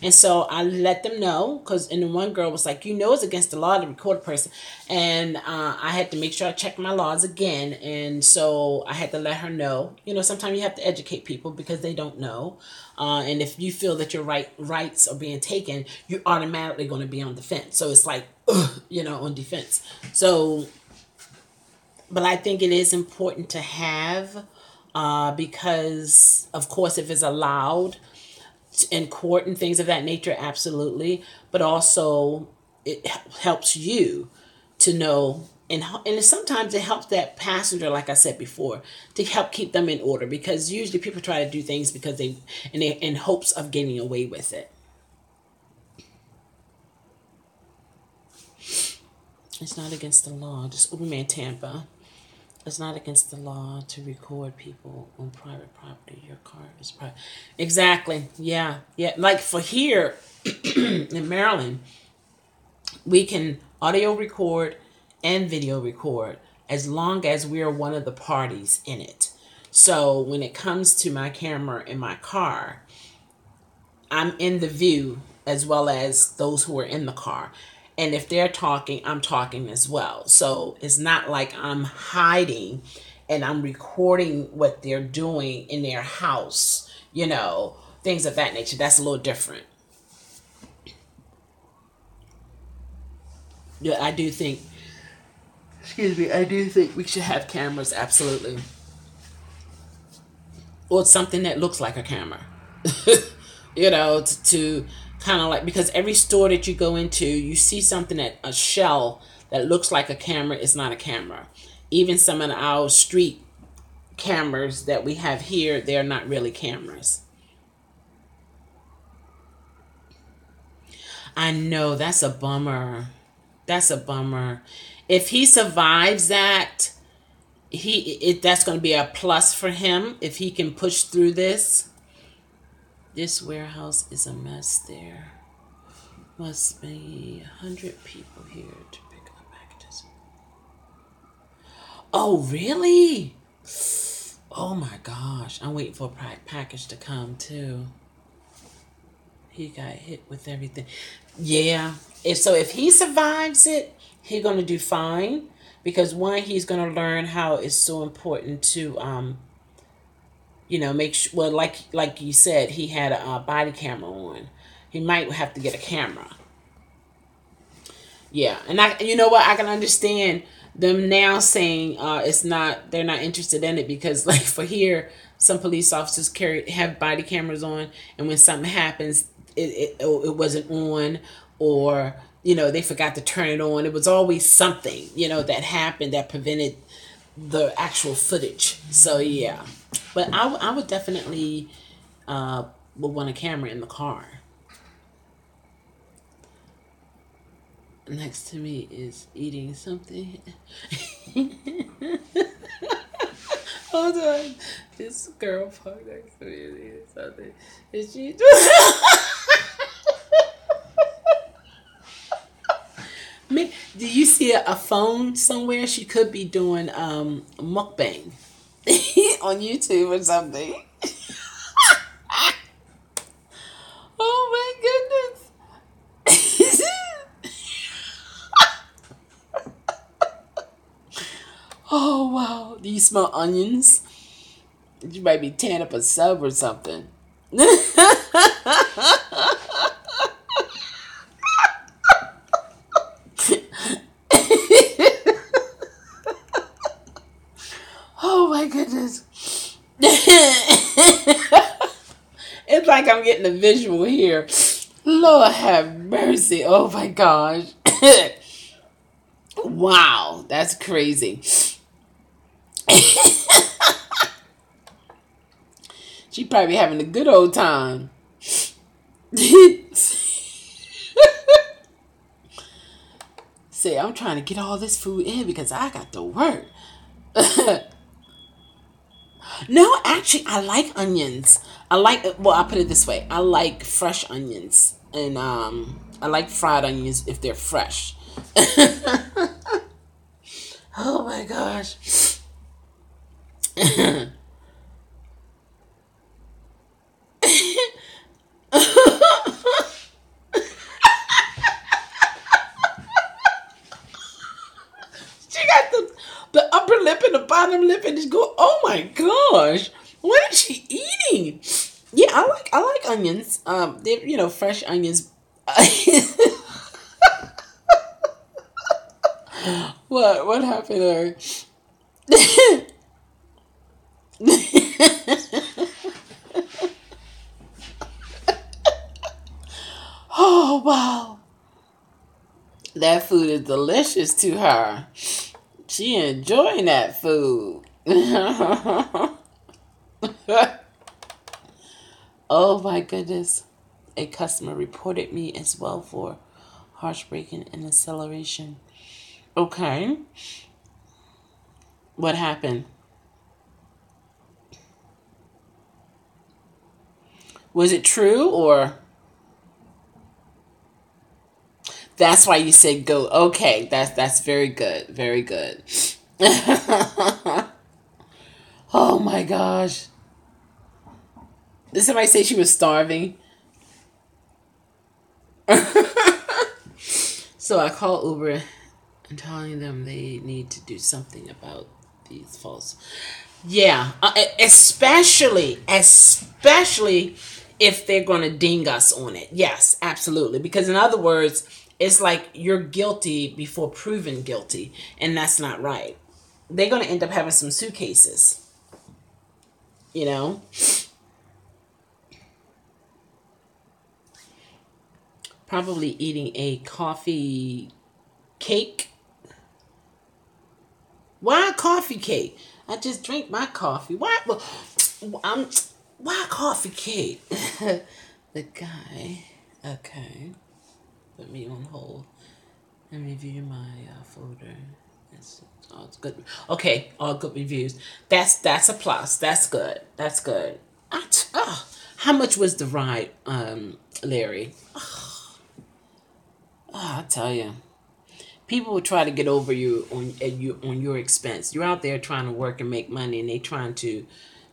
And so I let them know, because and the one girl was like, it's against the law to record a person. And I had to make sure I checked my laws again. And so I had to let her know. Sometimes you have to educate people because they don't know. And if you feel that your rights are being taken, you're automatically going to be on defense. So it's like, on defense. So, but I think it is important to have because, of course, if it's allowed, in court and things of that nature, absolutely. But also, it helps you to know, and sometimes it helps that passenger, like I said before, to help keep them in order, because usually people try to do things because they in hopes of getting away with it. It's not against the law. Just Uberman Tampa. It's not against the law to record people on private property. Your car is private. Exactly. Yeah. Yeah. Like for here in Maryland, we can audio record and video record as long as we're one of the parties in it. So when it comes to my camera in my car, I'm in the view as well as those who are in the car. And if they're talking, I'm talking as well. So it's not like I'm hiding and I'm recording what they're doing in their house, things of that nature. That's a little different. Yeah, I do think we should have cameras, absolutely. Or something that looks like a camera. To kind of like, because every store that you go into, you see something a shell that looks like a camera. It's not a camera. Even some of our street cameras that we have here, they're not really cameras. I know, that's a bummer. That's a bummer. If he survives that, that's going to be a plus for him if he can push through this. This warehouse is a mess. There must be 100 people here to pick up packages. Oh, really? Oh my gosh. I'm waiting for a package to come too. He got hit with everything. Yeah. If he survives it, he's going to do fine. Because one, he's going to learn how it's so important to make sure. Well, like you said, he had a body camera on. He might have to get a camera. Yeah, and you know what? I can understand them now saying they're not interested in it, because like for here, some police officers have body cameras on, and when something happens, it wasn't on, or they forgot to turn it on. It was always something that happened that prevented the actual footage. So yeah. But I would definitely would want a camera in the car. Next to me is eating something. Hold on. This girl parked next to me is eating something. Is she do you see a phone somewhere? She could be doing mukbang on YouTube or something. Oh my goodness. Oh wow. Do you smell onions? You might be tearing up a sub or something. Oh my goodness. It's like I'm getting a visual here. Lord have mercy. Oh my gosh. Wow, that's crazy. She probably having a good old time. Say, I'm trying to get all this food in because I got to work. No, actually, I like onions. I'll put it this way. I like fresh onions. And I like fried onions if they're fresh. Oh my gosh. She got the upper lip and the bottom lip and just go, oh my gosh. What is she eating? Yeah, I like onions. They're fresh onions. What happened to her? wow. That food is delicious to her. She enjoying that food. Oh my goodness. A customer reported me as well for harsh braking and acceleration. Okay. What happened? Was it true or that's why you said go? Okay, that's very good. Very good. Oh my gosh. Did somebody say she was starving? So I called Uber and telling them they need to do something about these false. Yeah, especially if they're going to ding us on it. Yes, absolutely. Because in other words, it's like you're guilty before proven guilty, and that's not right. They're going to end up having some suitcases, you know? Probably eating a coffee cake. Why a coffee cake? I just drink my coffee. Why? Well, why coffee cake? The guy. Okay. Put me on hold. Let me view my folder. It's good. Okay, all good reviews. That's a plus. That's good. That's good. How much was the ride, Larry? I tell you, people will try to get over you on your expense. You're out there trying to work and make money, and they trying to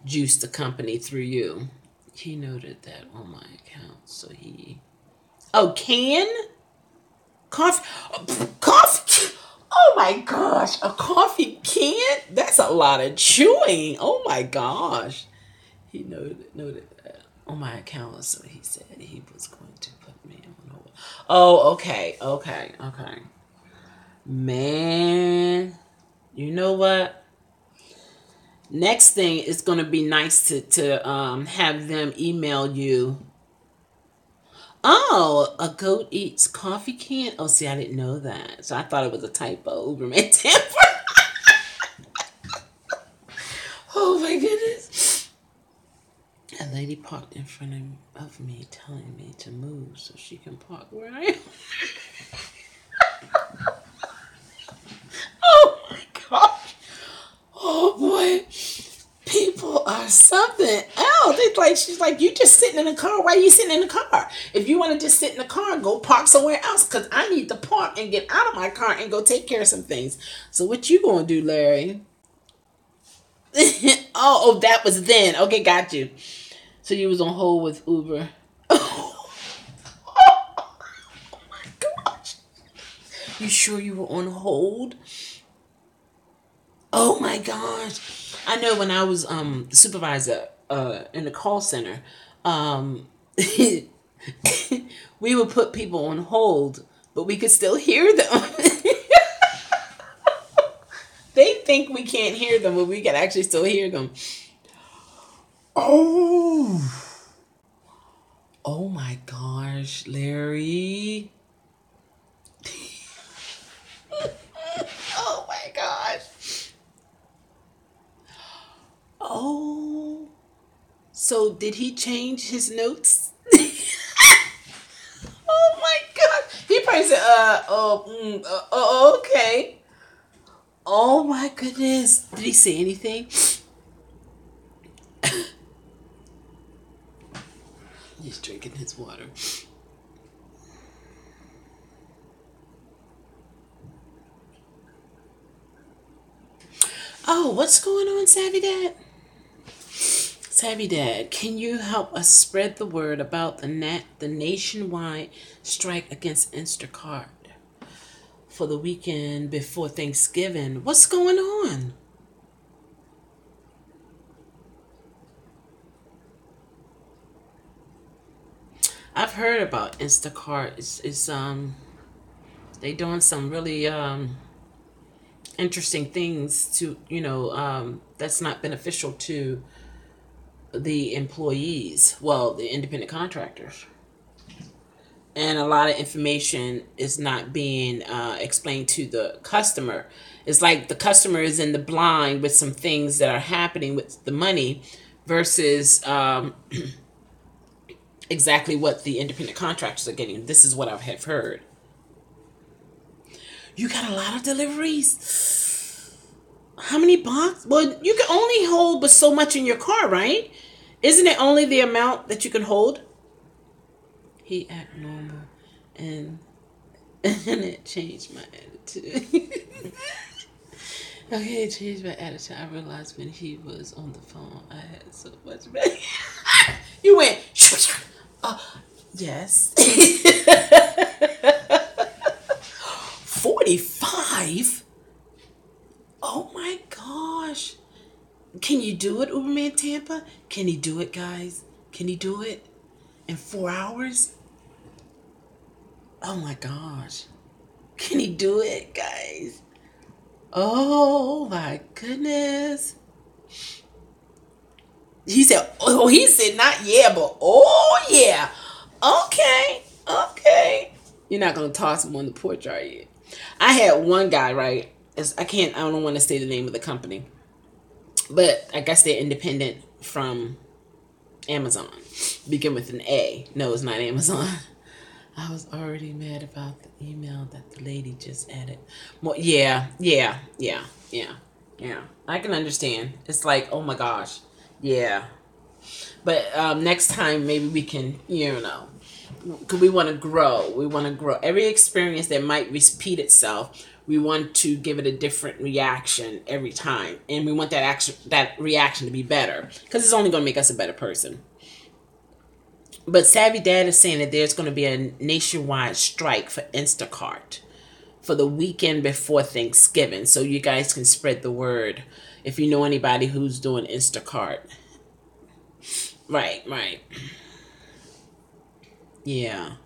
juice the company through you. He noted that on my account, so he. Oh, can coffee, coffee. Oh my gosh, a coffee can? That's a lot of chewing. Oh my gosh. He noted that on my account, so he said he was going to put me on hold. Oh, okay. Man, you know what? Next thing is going to be nice to have them email you. Oh, a goat eats coffee can? Oh, see, I didn't know that. So I thought it was a typo. Uberman Tamper. Oh my goodness. A lady parked in front of me telling me to move so she can park where I am. Oh my gosh. Oh boy. People are something else. It's like she's like, you just sitting in the car. Why are you sitting in the car? If you want to just sit in the car, go park somewhere else. Cause I need to park and get out of my car and go take care of some things. So what you gonna do, Larry? Oh, that was then. Okay, got you. So you was on hold with Uber. Oh my gosh. You sure you were on hold? Oh my gosh. I know when I was supervisor in the call center, we would put people on hold, but we could still hear them. They think we can't hear them, but we can actually still hear them. Oh. Oh my gosh, Larry. Oh my gosh. Oh. So did he change his notes? Oh my god. He probably said, okay. Oh my goodness. Did he say anything? He's drinking his water. Oh, what's going on, Savvy Dad? Savvy Dad, can you help us spread the word about the nationwide strike against Instacart for the weekend before Thanksgiving? What's going on? I've heard about Instacart. It's they doing some really interesting things to that's not beneficial to the employees. Well, the independent contractors. and a lot of information is not being explained to the customer. It's like the customer is in the blind with some things that are happening with the money versus exactly what the independent contractors are getting. This is what I have heard. You got a lot of deliveries. How many boxes? Well, you can only hold but so much in your car, right? Isn't it only the amount that you can hold? He act normal, and it changed my attitude. Okay, it changed my attitude. I realized when he was on the phone, I had so much money. You went, yes. 45? Oh my gosh. Can you do it, Uberman Tampa? Can he do it, guys? Can he do it in 4 hours? Oh my gosh. Can he do it, guys? Oh my goodness. He said, not yeah, but oh yeah. Okay. You're not going to toss him on the porch, are you? I had one guy, right? I don't want to say the name of the company, but I guess they're independent from Amazon. Begin with an A. No, it's not Amazon. I was already mad about the email that the lady just added. Well, yeah. I can understand. It's like, oh my gosh. Yeah. But next time, maybe we can, because we want to grow. We want to grow. Every experience that might repeat itself, we want to give it a different reaction every time. And we want that reaction to be better, because it's only going to make us a better person. But Savvy Dad is saying that there's going to be a nationwide strike for Instacart for the weekend before Thanksgiving. So you guys can spread the word if you know anybody who's doing Instacart. Right. Yeah.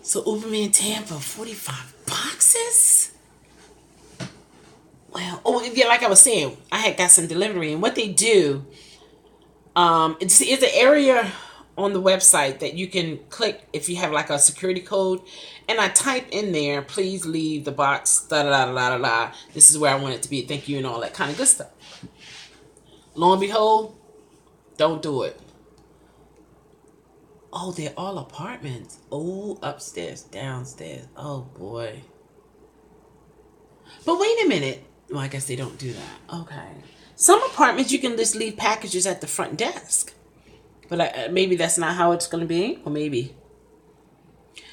So Uberman Tampa, 45 boxes? Well, yeah, like I was saying, I had got some delivery. And what they do, it's an area on the website that you can click if you have like a security code. And I type in there, please leave the box, da-da-da-da-da-da. This is where I want it to be. Thank you, and all that kind of good stuff. Lo and behold, don't do it. Oh, they're all apartments. Oh, upstairs, downstairs. Oh, boy. But wait a minute. Well, I guess they don't do that. Okay. Some apartments, you can just leave packages at the front desk. But maybe that's not how it's going to be. Or maybe.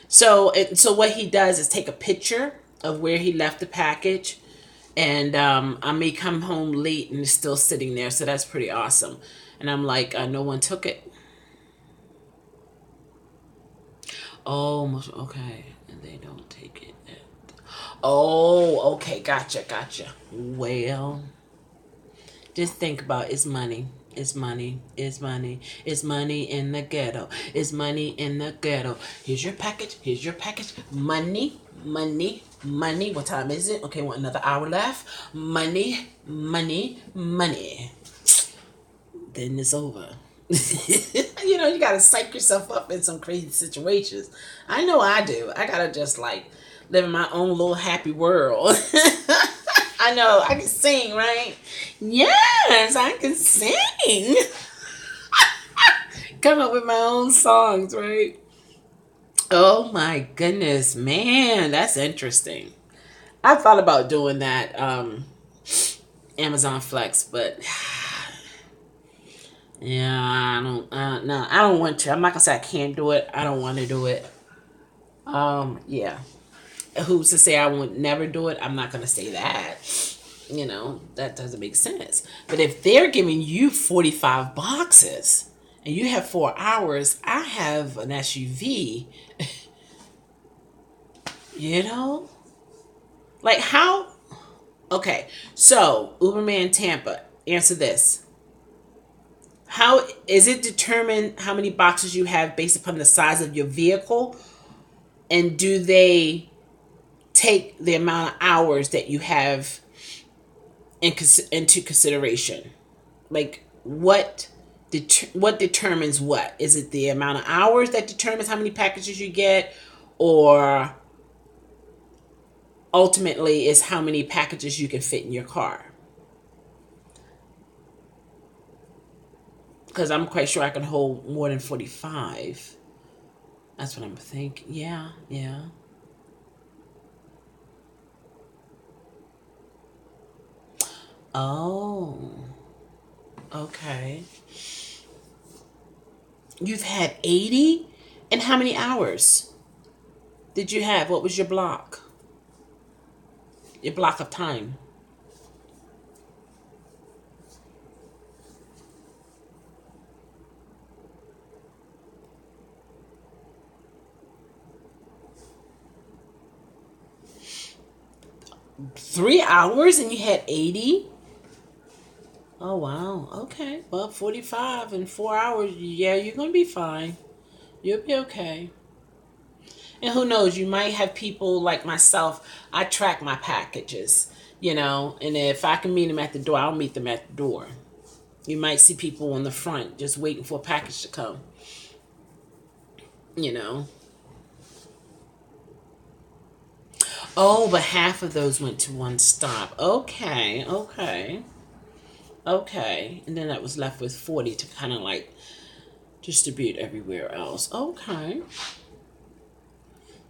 So what he does is take a picture of where he left the package. And I may come home late and it's still sitting there. So that's pretty awesome. And I'm like, no one took it. Oh, okay. And they don't take it. Oh, okay. Gotcha. Well, just think about it's money. It's money in the ghetto. It's money in the ghetto. Here's your package. Money. What time is it? Okay, want another hour left. Money. Then it's over. You gotta psych yourself up in some crazy situations. I know I do. I gotta just like live in my own little happy world. I know I can sing, right? Yes, I can sing. Come up with my own songs, right? Oh my goodness, man, that's interesting. I thought about doing that Amazon Flex, but yeah, I don't want to. I'm not gonna say I can't do it. I don't want to do it. Yeah. Who's to say I would never do it? I'm not gonna say that. That doesn't make sense. But if they're giving you 45 boxes and you have 4 hours, I have an SUV. Like how? Okay, so Uberman Tampa, answer this. How is it determined how many boxes you have based upon the size of your vehicle? And do they take the amount of hours that you have into consideration? Like, what what determines what? Is it the amount of hours that determines how many packages you get, or ultimately is how many packages you can fit in your car? Because I'm quite sure I can hold more than 45. That's what I'm thinking. Yeah, yeah. Oh, okay. You've had 80? And how many hours did you have? What was your block? Your block of time? 3 hours and you had 80? Oh, wow. Okay. Well, 45 in 4 hours. Yeah, you're going to be fine. You'll be okay. And who knows, you might have people like myself. I track my packages, and if I can meet them at the door, I'll meet them at the door. You might see people on the front just waiting for a package to come, you know. Oh, but half of those went to one stop. Okay, okay, okay. And then that was left with 40 to kind of like distribute everywhere else. Okay.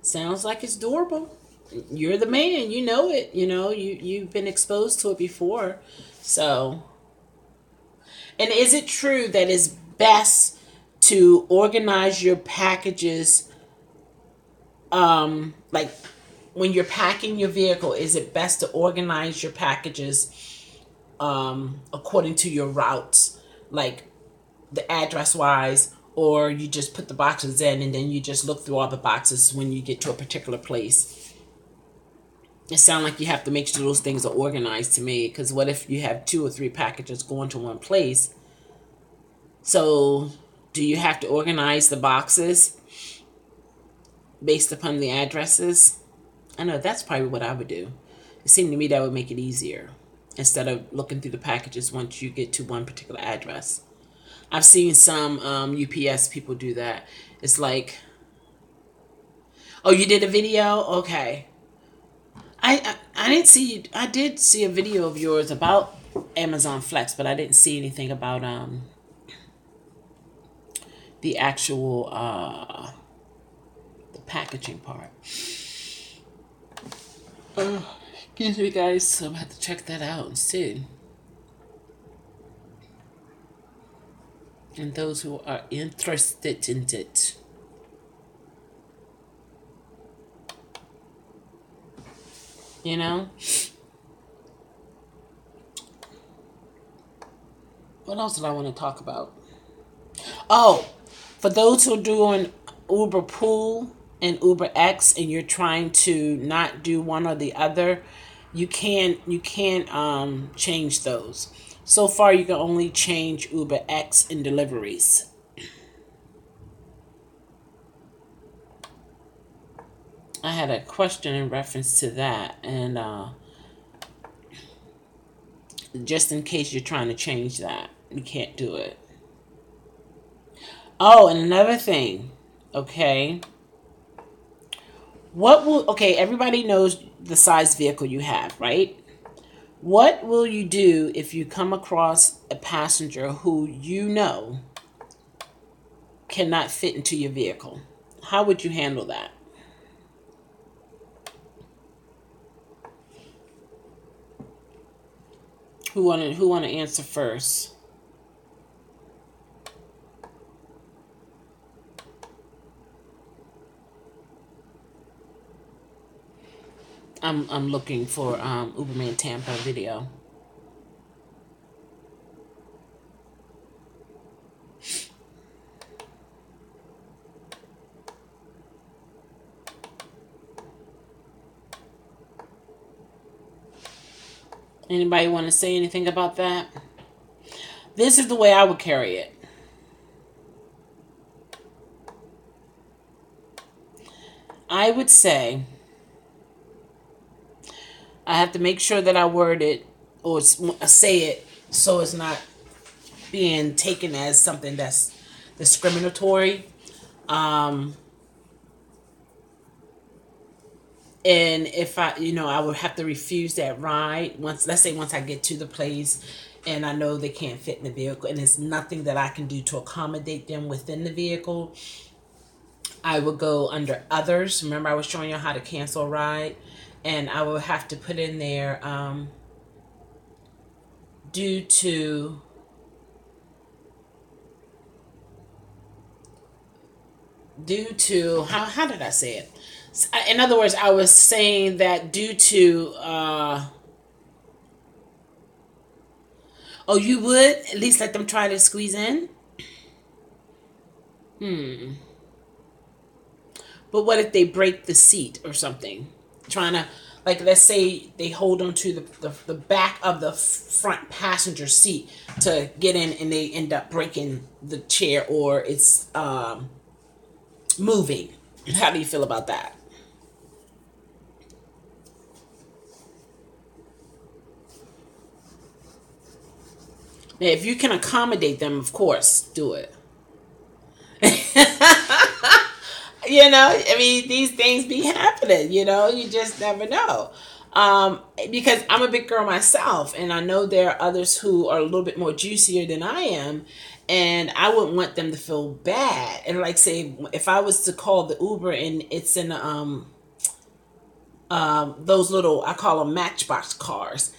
Sounds like it's doable. You're the man. You know it. You've been exposed to it before. So, and is it true that it's best to organize your packages, like when you're packing your vehicle, is it best to organize your packages according to your routes, like the address wise, or you just put the boxes in and then you just look through all the boxes when you get to a particular place? It sounds like you have to make sure those things are organized to me, because what if you have 2 or 3 packages going to one place? So do you have to organize the boxes based upon the addresses? I know that's probably what I would do. It seemed to me that would make it easier instead of looking through the packages once you get to one particular address. I've seen some UPS people do that. It's like, oh, you did a video? Okay. I didn't see. I did see a video of yours about Amazon Flex, but I didn't see anything about the actual the packaging part. Excuse me, guys. So I'm gonna have to check that out and see. And those who are interested in it. You know? What else did I want to talk about? Oh, for those who are doing Uber Pool and Uber X and you're trying to not do one or the other, you can change those. So far, you can only change Uber X in deliveries. I had a question in reference to that, and just in case you're trying to change that, you can't do it. Oh, and another thing, okay. Everybody knows the size vehicle you have, right? What will you do if you come across a passenger who you know cannot fit into your vehicle? How would you handle that? Who wanna answer first? I'm looking for Uberman Tampa video. Anybody want to say anything about that? This is the way I would carry it. I would say I have to make sure that I word it or say it so it's not being taken as something that's discriminatory. Um, and if I, I would have to refuse that ride once, let's say once I get to the place and I know they can't fit in the vehicle and there's nothing that I can do to accommodate them within the vehicle, I would go under others. Remember, I was showing you how to cancel a ride, and I would have to put in there, due to how did I say it? In other words, I was saying that due to oh, you would at least let them try to squeeze in. But what if they break the seat or something? Trying to, like, let's say they hold on to the back of the front passenger seat to get in and they end up breaking the chair, or it's moving. How do you feel about that? Now, if you can accommodate them, of course, do it. I mean, these things be happening, you just never know. Because I'm a big girl myself, and I know there are others who are a little bit more juicier than I am, and I wouldn't want them to feel bad. And like, say, if I was to call the Uber and it's in those little, I call them matchbox cars,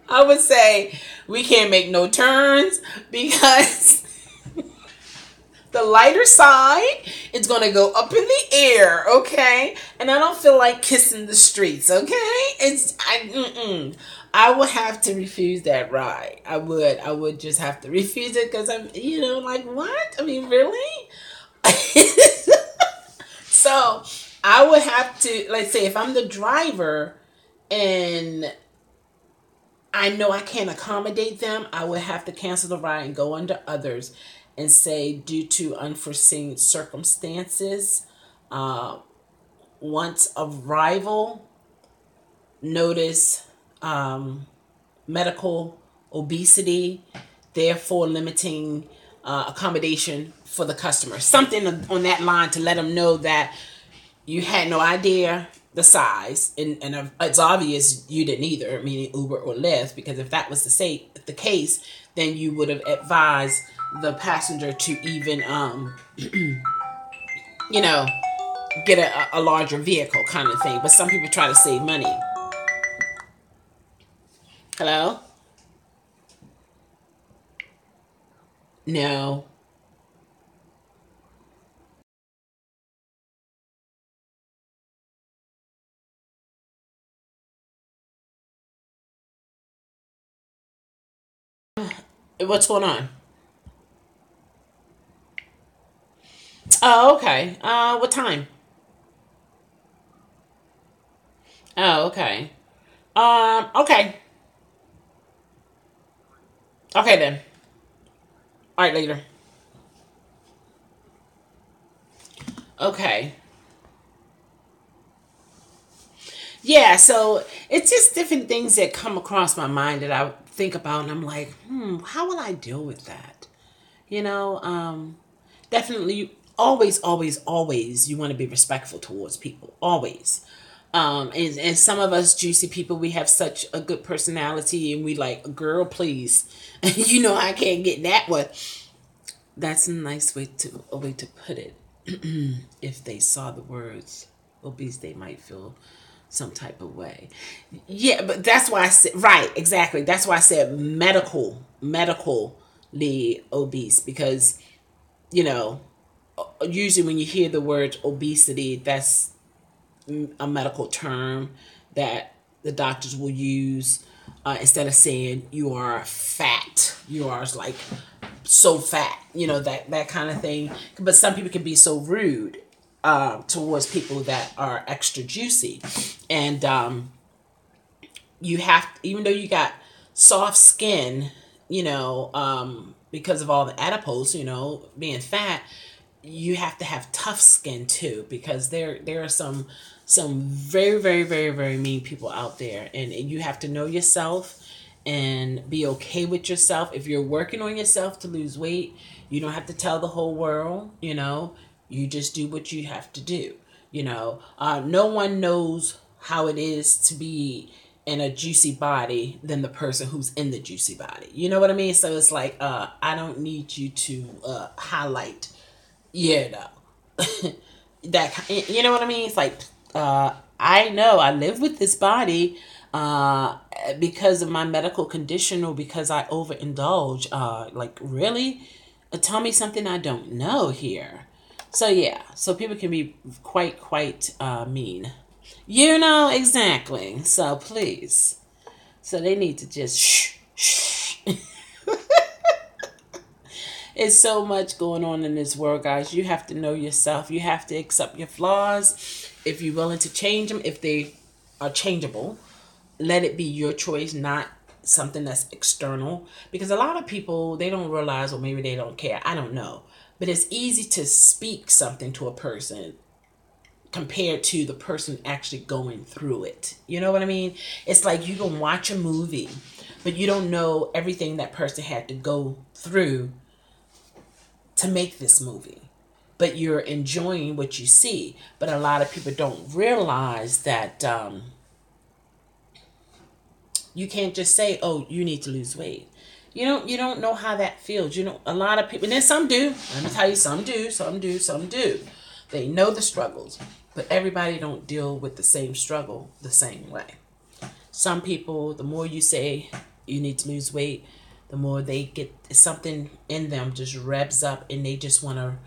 I would say we can't make no turns because the lighter side is going to go up in the air, okay? And I don't feel like kissing the streets, okay? I would have to refuse that ride. I would just have to refuse it because I'm, like, what? I mean, really? So I would have to, like, say, if I'm the driver and I know I can't accommodate them, I would have to cancel the ride and go under others and say, due to unforeseen circumstances, once arrival, notice medical obesity, therefore limiting accommodation for the customer. Something on that line to let them know that you had no idea the size, and it's obvious you didn't either, meaning Uber or Lyft, because if that was the case, then you would have advised the passenger to even, get a larger vehicle kind of thing. But some people try to save money. Hello? No. What's going on? Oh, okay. What time? Oh, okay. Okay. Okay then. All right, later. Okay. Yeah, so it's just different things that come across my mind that I think about, and I'm like, how will I deal with that? You know, definitely, always, always, always, you want to be respectful towards people, always. And some of us juicy people, we have such a good personality, and we like, girl, please, I can't get that one. That's a way to put it. If they saw the words obese, they might feel some type of way. Yeah, but that's why I said, right, exactly. That's why I said medically obese, because you know usually when you hear the word obesity, that's a medical term that the doctors will use, instead of saying you are fat, you are like so fat, that kind of thing. But some people can be so rude towards people that are extra juicy, and you have, even though you got soft skin, because of all the adipose, being fat, you have to have tough skin too, because there are some very, very, very, very mean people out there, and you have to know yourself and be okay with yourself. If you're working on yourself to lose weight, you don't have to tell the whole world, you just do what you have to do. No one knows how it is to be in a juicy body than the person who's in the juicy body. You know what I mean? So it's like, I don't need you to highlight, that, you know what I mean? It's like, I know I live with this body because of my medical condition or because I overindulge. Like, really? Tell me something I don't know here. So, yeah. So, people can be quite mean. Exactly. So, please. So, they need to just shh. It's so much going on in this world, guys. You have to know yourself. You have to accept your flaws. If you're willing to change them, if they are changeable, let it be your choice, not something that's external. Because a lot of people, they don't realize, or maybe they don't care. I don't know. But it's easy to speak something to a person compared to the person actually going through it. You know what I mean? It's like you can watch a movie, but you don't know everything that person had to go through to make this movie, but you're enjoying what you see. But a lot of people don't realize that you can't just say, "Oh, you need to lose weight." You don't know how that feels. A lot of people, and then some do. Let me tell you, some do. They know the struggles, but everybody don't deal with the same struggle the same way. Some people, the more you say you need to lose weight, the more they get something in them just revs up and they just want to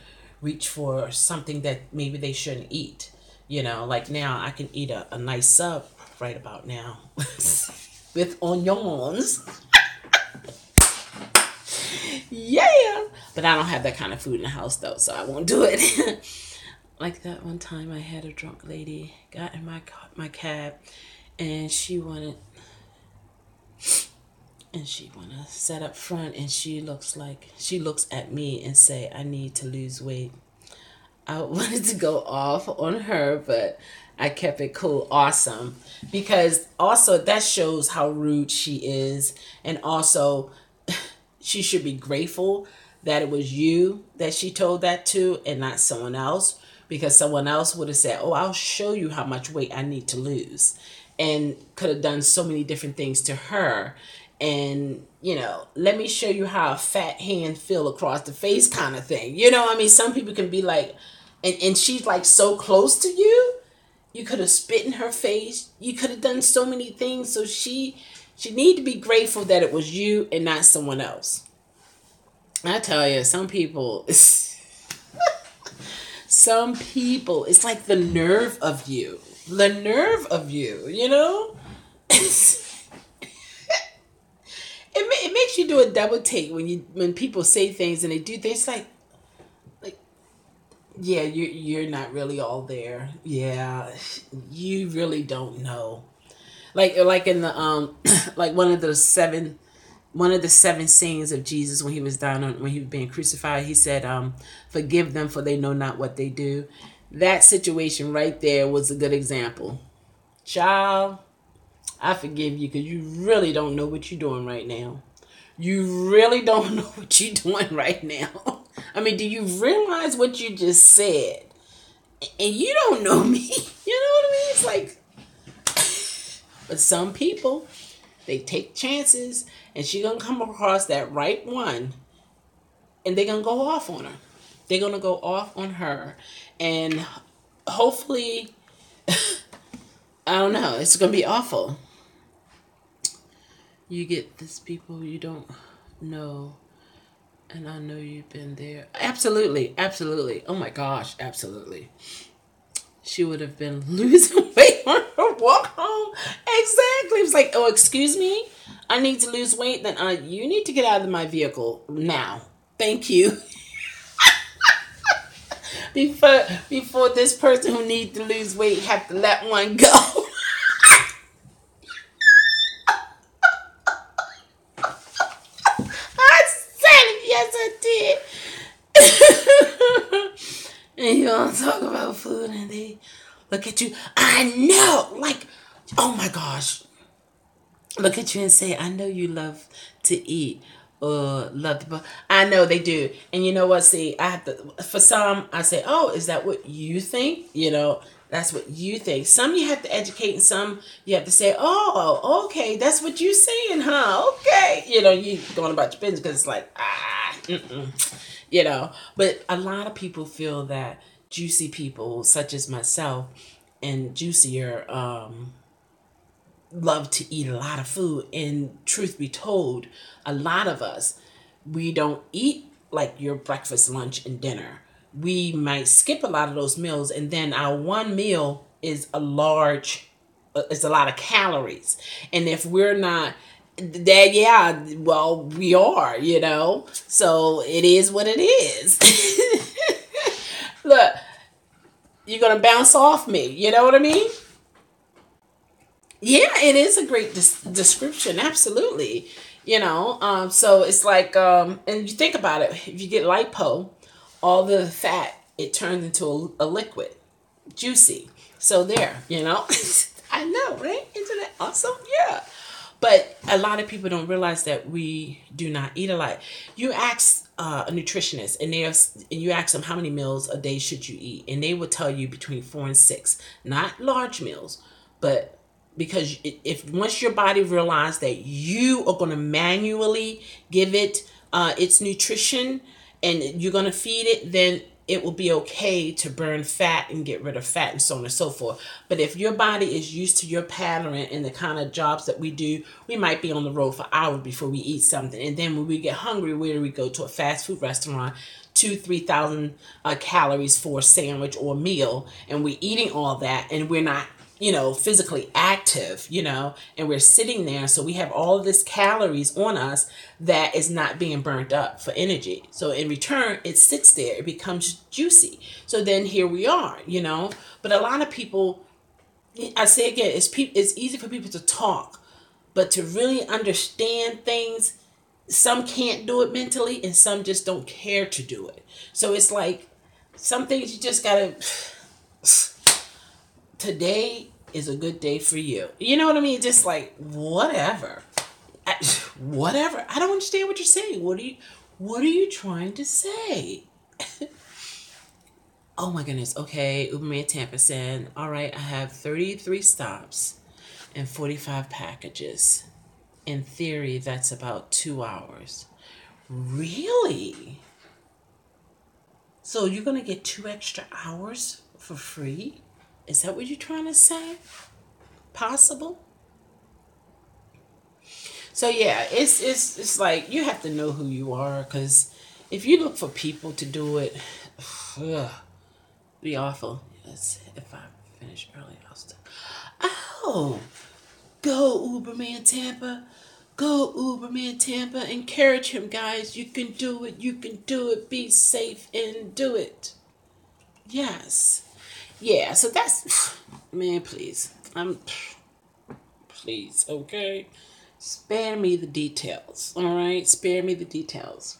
reach for something that maybe they shouldn't eat. Like now I can eat a nice sub right about now with onions. Yeah. But I don't have that kind of food in the house though, so I won't do it. Like that one time I had a drunk lady got in my cab and she wanted to sit up front, and she looks at me and say, "I need to lose weight." I wanted to go off on her, but I kept it cool. Awesome. Because also that shows how rude she is. And also she should be grateful that it was you that she told that to and not someone else. Because someone else would have said, "Oh, I'll show you how much weight I need to lose." And could have done so many different things to her. And, let me show you how a fat hand feel across the face kind of thing. Some people can be like, and she's like so close to you. You could have spit in her face. You could have done so many things. So she need to be grateful that it was you and not someone else. I tell you, some people, it's like the nerve of you. It makes you do a double take when people say things and they do things like yeah, you're not really all there. Yeah, you really don't know. Like in the like one of the seven sayings of Jesus when he was when he was being crucified, he said, "Forgive them, for they know not what they do." That situation right there was a good example. Child, I forgive you because you really don't know what you're doing right now. You really don't know what you're doing right now. I mean, do you realize what you just said? And you don't know me. You know what I mean? It's like, but some people, they take chances and she gonna come across that right one and they're gonna go off on her. They're gonna go off on her. And hopefully, I don't know, it's gonna be awful. You get these people you don't know, and I know you've been there. Absolutely. Oh my gosh, absolutely. She would have been losing weight on her walk home. Exactly. It's like, "Oh, excuse me, I need to lose weight. Then you need to get out of my vehicle now. Thank you." Before this person who needs to lose weight have to let one go. Yes, I did. And you all talk about food and they look at you. I know. Like, oh my gosh. look at you and say, I know you love to eat or love to, I know they do. And you know what? See, I have to, for some, I say, oh, is that what you think? You know, that's what you think. Some you have to educate, and some you have to say, oh, okay, that's what you're saying, huh? Okay. You know, you going about your business because it's like, you know. But a lot of people feel that juicy people, such as myself, and juicier, love to eat a lot of food. And truth be told, a lot of us, we don't eat like your breakfast, lunch, and dinner. We might skip a lot of those meals, and then our one meal is a large, is a lot of calories. And if we're not that, yeah, well, we are, you know. So it is what it is. Look, you're gonna bounce off me. You know what I mean? Yeah, it is a great description. Absolutely. You know, so it's like, and you think about it, if you get lipo, all the fat, it turns into a liquid, juicy. So there, you know, I know, right? Isn't that awesome? Yeah. But a lot of people don't realize that we do not eat a lot. You ask a nutritionist, and you ask them how many meals a day should you eat, and they will tell you between 4 and 6, not large meals, but because if once your body realizes that you are going to manually give it its nutrition and you're going to feed it, then it will be okay to burn fat and get rid of fat and so on and so forth. But if your body is used to your pattern and the kind of jobs that we do, we might be on the road for hours before we eat something. And then when we get hungry, where do we go? To a fast food restaurant, 2,000-3,000 calories for a sandwich or a meal. And we're eating all that, and we're not, you know, physically active, you know, and we're sitting there. So we have all of this calories on us that is not being burnt up for energy. So in return, it sits there, it becomes juicy. So then here we are, you know, but a lot of people, I say again, it's easy for people to talk, but to really understand things, some can't do it mentally and some just don't care to do it. So it's like some things you just gotta, today is a good day for you. You know what I mean? Just like, whatever. Whatever. I don't understand what you're saying. What are you trying to say? Oh my goodness. Okay. Uberman Tampa said, all right, I have 33 stops and 45 packages. In theory, that's about 2 hours. Really? So you're going to get 2 extra hours for free? Is that what you're trying to say? Possible? So yeah, it's like you have to know who you are, because if you look for people to do it, ugh, be awful. Yes, if I finish early, I'll still. Oh, go Uberman Tampa. Go Uberman Tampa. Encourage him, guys. You can do it. You can do it. Be safe and do it. Yes. Yeah, so that's, man, please. Please, okay? Spare me the details, all right? Spare me the details.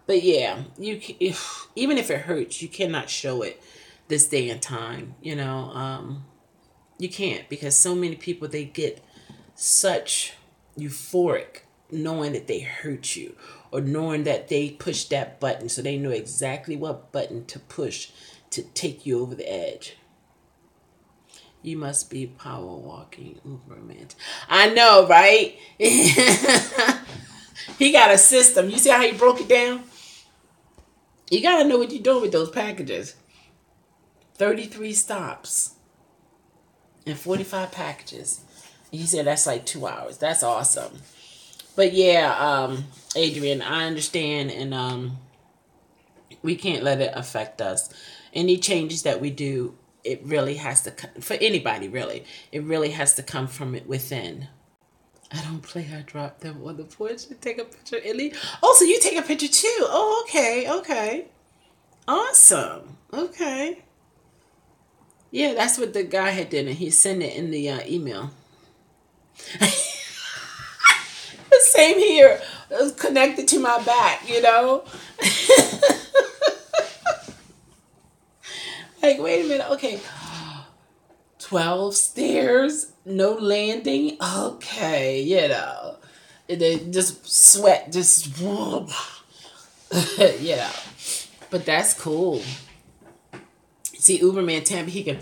But yeah, even if it hurts, you cannot show it this day and time, you know? You can't, because so many people, they get such euphoric knowing that they hurt you, or knowing that they pushed that button, so they know exactly what button to push to take you over the edge. You must be power walking Uberman. I know, right? He got a system. You see how he broke it down? You got to know what you're doing with those packages. 33 stops and 45 packages. He said that's like 2 hours. That's awesome. But yeah, Adrian, I understand, and we can't let it affect us. Any changes that we do, it really has to, for anybody really, it really has to come from it within. I don't play, I drop them on the porch and take a picture and leave. Oh, so you take a picture too. Oh, okay. Awesome. Okay. Yeah, that's what the guy had done, and he sent it in the email. The same here. It was connected to my back, you know? Like, wait a minute. Okay. 12 stairs, no landing. Okay, you know. And then just sweat, just, you know. But that's cool. See, Uberman Tampa, he can,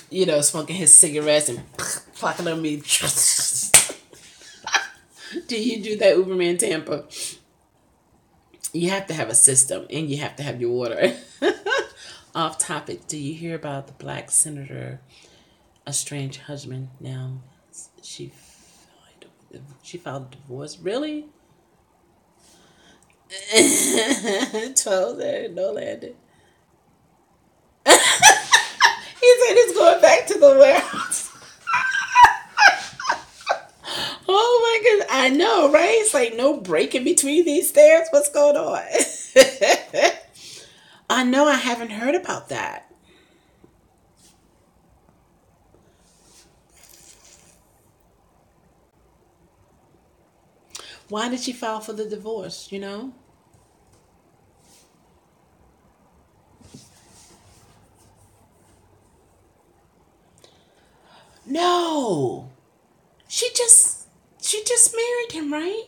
you know, smoking his cigarettes and clocking on me. Do you do that, Uberman Tampa? You have to have a system and you have to have your water. Off topic, do you hear about the black senator, a strange husband now? She filed a divorce. Really? 12 there, no landing. He said he's going back to the warehouse. Oh my goodness. I know, right? It's like no break in between these stairs. What's going on? I know, I haven't heard about that. Why did she file for the divorce, you know? No. She just married him, right?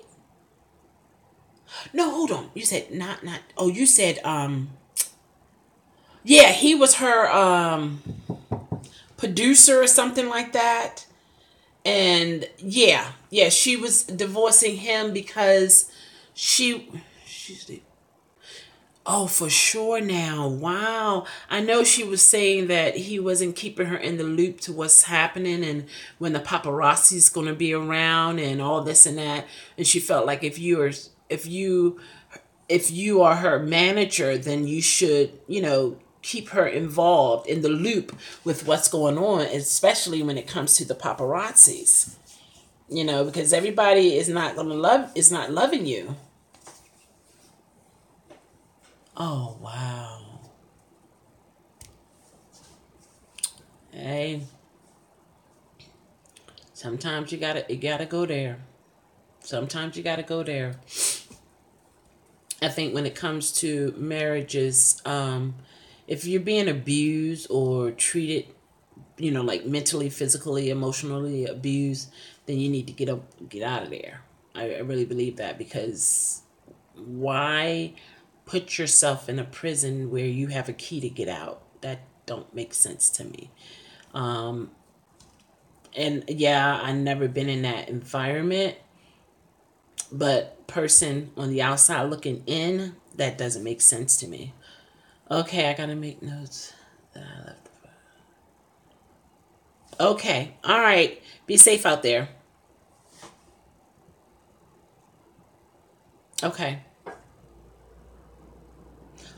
No, hold on. You said not oh, you said yeah, he was her producer or something like that. And yeah, she was divorcing him because she's oh, for sure now. Wow. I know she was saying that he wasn't keeping her in the loop to what's happening and when the paparazzi's going to be around and all this and that. And she felt like if you are her manager, then you should, you know, keep her involved in the loop with what's going on, especially when it comes to the paparazzis. You know, because everybody is not loving you. Oh, wow. Hey, sometimes you gotta go there. Sometimes you gotta go there. I think when it comes to marriages, if you're being abused or treated, you know, like mentally, physically, emotionally abused, then you need to get out of there. I really believe that, because why put yourself in a prison where you have a key to get out? That don't make sense to me. Um, and yeah, I never been in that environment, but person on the outside looking in, that doesn't make sense to me. Okay, I gotta make notes that I left. Okay, all right. Be safe out there. Okay.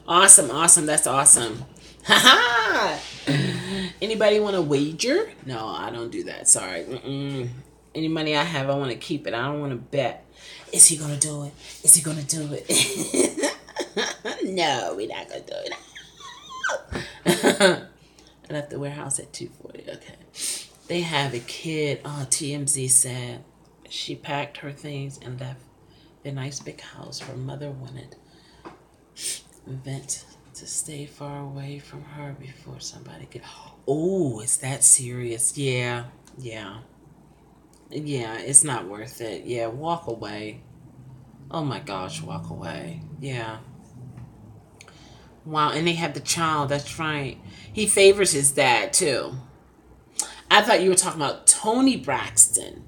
Awesome, awesome. That's awesome. Haha. Anybody want to wager? No, I don't do that. Sorry. Mm-mm. Any money I have, I want to keep it. I don't want to bet. Is he gonna do it? Is he gonna do it? No, we're not gonna do it. I left the warehouse at 2:40. Okay. They have a kid. Oh, TMZ said she packed her things and left the nice big house her mother wanted. Vent to stay far away from her before somebody get. Oh, is that serious? Yeah, yeah, yeah. It's not worth it. Yeah, walk away. Oh my gosh, walk away. Yeah. Wow, and they have the child. That's right. He favors his dad too. I thought you were talking about Tony Braxton.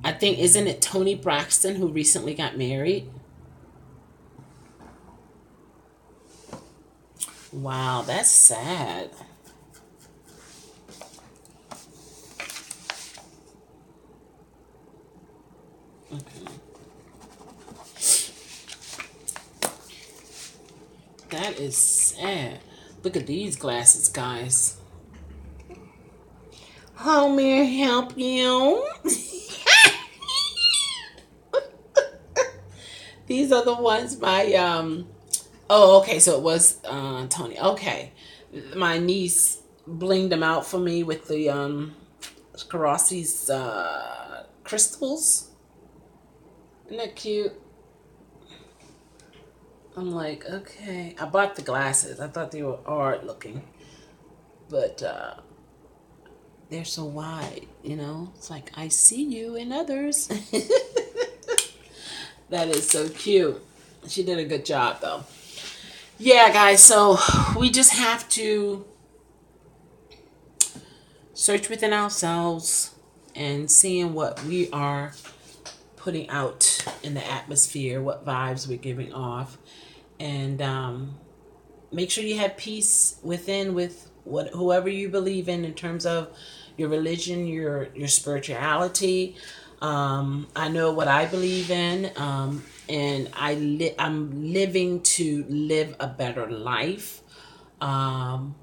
I think, isn't it Tony Braxton who recently got married? Wow, that's sad. Okay. That is sad. Look at these glasses, guys. How may I help you? These are the ones my oh, okay, so it was Tony. Okay. My niece blinged them out for me with the Swarovski's crystals. Isn't that cute? I'm like, okay. I bought the glasses. I thought they were art looking. but they're so wide, you know. It's like, I see you in others. That is so cute. She did a good job, though. Yeah, guys, so we just have to search within ourselves and seeing what we are putting out in the atmosphere, what vibes we're giving off, and make sure you have peace within with whoever you believe in terms of your religion, your spirituality. I know what I believe in, and I'm living to live a better life, and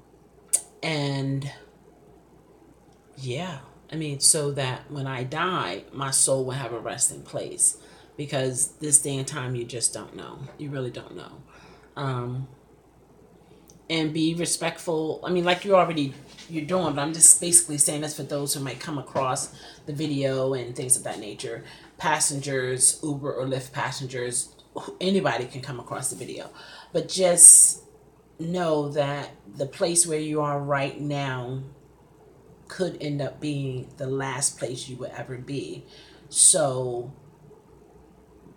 yeah, I mean, so that when I die, my soul will have a resting place, because this day and time, you just don't know. You really don't know. And be respectful. I mean, like you're doing, but I'm just basically saying this for those who might come across the video and things of that nature. Passengers, Uber or Lyft passengers, anybody can come across the video. But just know that the place where you are right now could end up being the last place you would ever be. So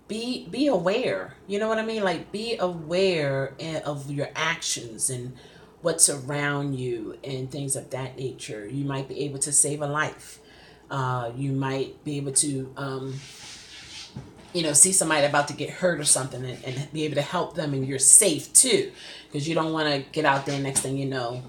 be aware. You know what I mean? Like, be aware of your actions and what's around you and things of that nature. You might be able to save a life. You might be able to see somebody about to get hurt or something, and be able to help them, and you're safe too, because you don't want to get out there, next thing you know,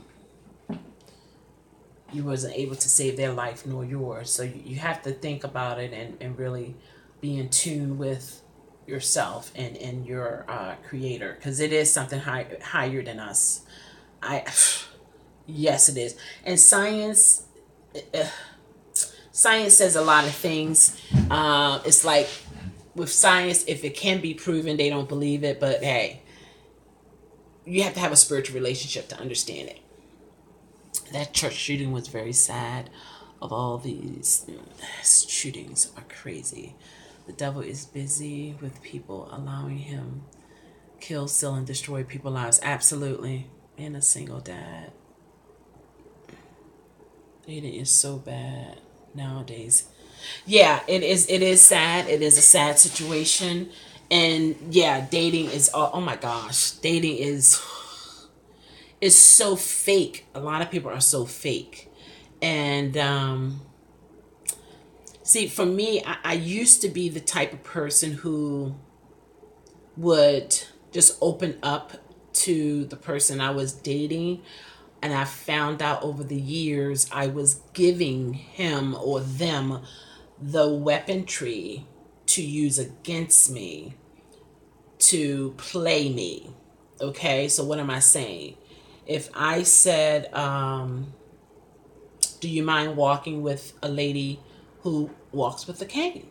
you wasn't able to save their life nor yours. So you have to think about it and really be in tune with yourself and your creator, because it is something higher than us. Yes, it is. And science says a lot of things. It's like with science, if it can be proven, they don't believe it. But hey, you have to have a spiritual relationship to understand it. That church shooting was very sad. Of all these shootings are crazy. The devil is busy with people, allowing him kill, steal, and destroy people's lives. Absolutely. And a single dad. Dating is so bad nowadays. Yeah, it is. It is sad. It is a sad situation. And yeah, dating is, oh my gosh, dating is so fake. A lot of people are so fake. And see, for me, I used to be the type of person who would just open up to the person I was dating. And I found out over the years I was giving him or them the weaponry to use against me, to play me. Okay, so what am I saying? If I said, do you mind walking with a lady who walks with a cane?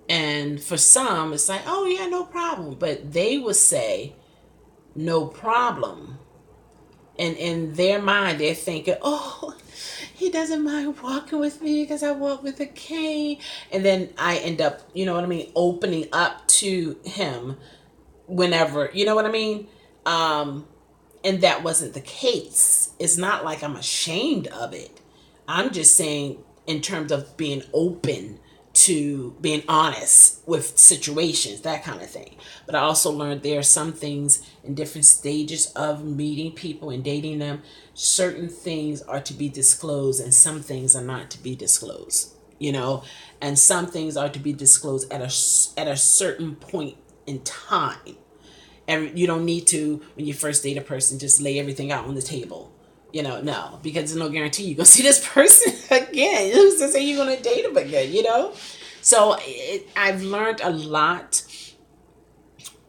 And for some, it's like, oh yeah, no problem. But they would say, no problem. And in their mind, they're thinking, oh, he doesn't mind walking with me because I walk with a cane. And then I end up, you know what I mean, opening up to him whenever, you know what I mean? And that wasn't the case. It's not like I'm ashamed of it. I'm just saying, in terms of being open to being honest with situations, that kind of thing. But I also learned there are some things in different stages of meeting people and dating them. Certain things are to be disclosed and some things are not to be disclosed, and some things are to be disclosed at a certain point in time. And you don't need to, when you first date a person, just lay everything out on the table. No, because there's no guarantee you're going to see this person again. Who's to say you're going to date him again, So I've learned a lot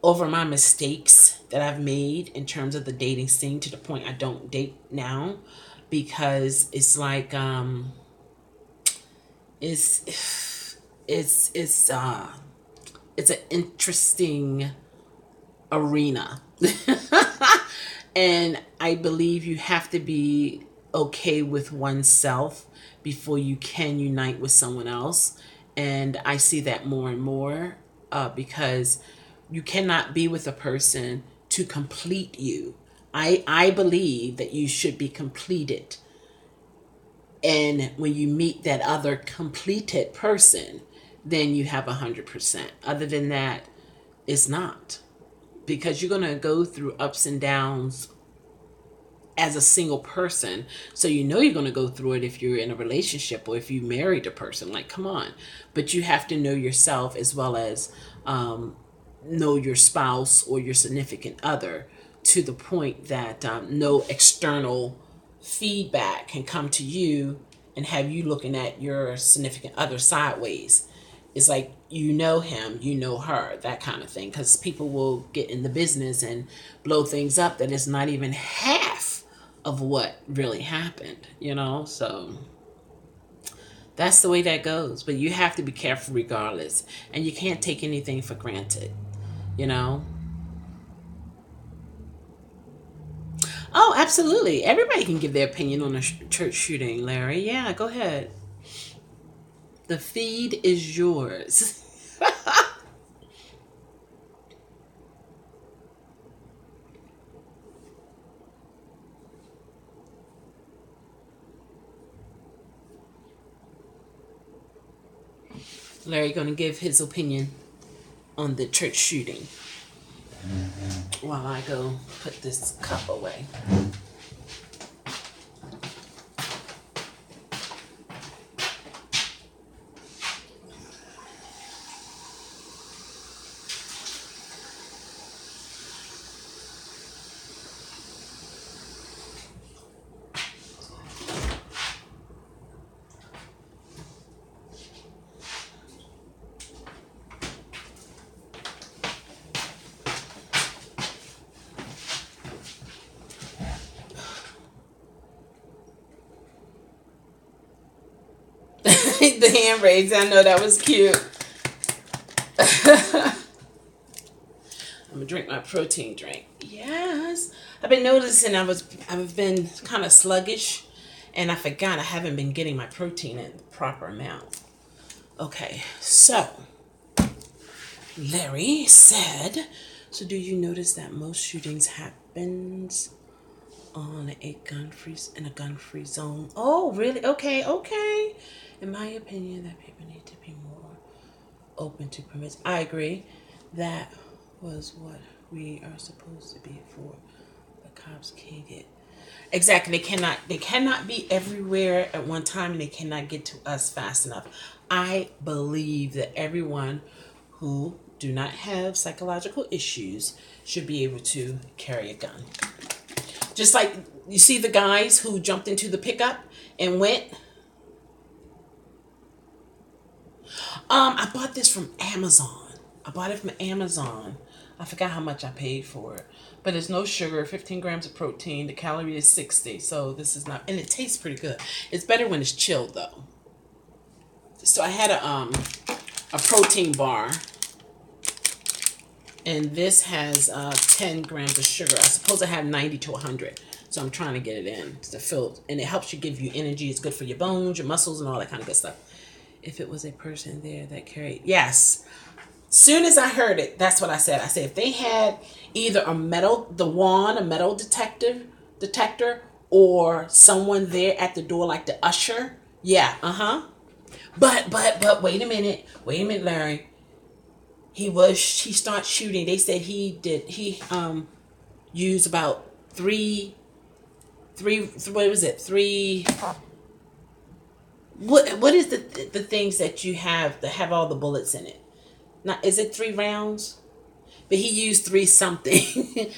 over my mistakes that I've made in terms of the dating scene, to the point I don't date now, because it's like, it's an interesting arena. And I believe you have to be okay with oneself before you can unite with someone else. And I see that more and more, because you cannot be with a person to complete you. I believe that you should be completed. And when you meet that other completed person, then you have 100%. Other than that, it's not. Because you're going to go through ups and downs as a single person. So you know you're going to go through it if you're in a relationship or if you married a person. Like, come on. But you have to know yourself as well as know your spouse or your significant other, to the point that no external feedback can come to you and have you looking at your significant other sideways. It's like, you know him, you know her, that kind of thing. Because people will get in the business and blow things up that is not even half of what really happened, you know? So that's the way that goes. But you have to be careful regardless. And you can't take anything for granted, you know? Oh, absolutely. Everybody can give their opinion on a church shooting, Larry. Yeah, go ahead. The feed is yours. Larry going to give his opinion on the church shooting while I go put this cup away. The hand raised. I know that was cute. I'm gonna drink my protein drink. Yes, I've been noticing I've been kind of sluggish, and I forgot I haven't been getting my protein in the proper amount. Okay, so Larry said, so do you notice that most shootings happens on a gun-free zone? Oh, really? Okay. In my opinion, that people need to be more open to permits. I agree. That was what we are supposed to be for. The cops can't get. Exactly. They cannot be everywhere at one time, and they cannot get to us fast enough. I believe that everyone who do not have psychological issues should be able to carry a gun. Just like you see the guys who jumped into the pickup and went. I bought this from Amazon. I bought it from Amazon. I forgot how much I paid for it. But there's no sugar, 15 grams of protein. The calorie is 60. So this is not, and it tastes pretty good. It's better when it's chilled though. So I had a protein bar. And this has 10 grams of sugar. I suppose I have 90 to 100. So I'm trying to get it in to fill. And it helps you, give you energy. It's good for your bones, your muscles, and all that kind of good stuff. If it was a person there that carried. Yes. Soon as I heard it, that's what I said. I said if they had either a metal detector, or someone there at the door like the usher. Yeah, But wait a minute, Larry. He started shooting. They said he used about three, what was it? What is the things that you have that have all the bullets in it? Now, is it 3 rounds? But he used 3 something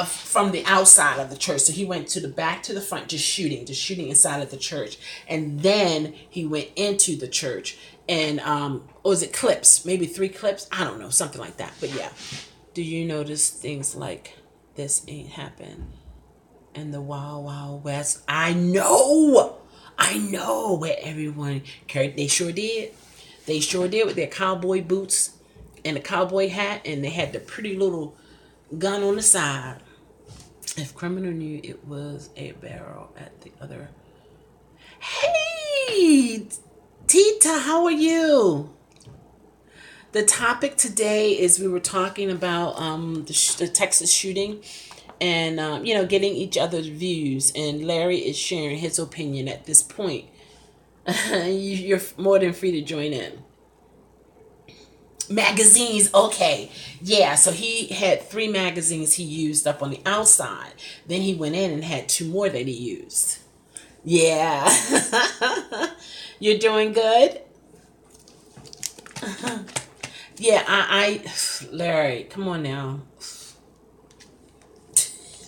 from the outside of the church. So he went to the back to the front, just shooting inside of the church. And then he went into the church and, or was it clips? Maybe 3 clips? I don't know, something like that. But yeah. Do you notice things like this ain't happened in the Wild Wild West? I know where everyone carried. They sure did. They sure did, with their cowboy boots and a cowboy hat, and they had the pretty little gun on the side. If criminal knew it was a barrel at the other. Hey, Tita, how are you? The topic today is we were talking about the Texas shooting, and getting each other's views. And Larry is sharing his opinion at this point. You're more than free to join in. Magazines, okay. Yeah, so he had 3 magazines he used up on the outside. Then he went in and had 2 more that he used. Yeah. You're doing good? Yeah, Larry, come on now.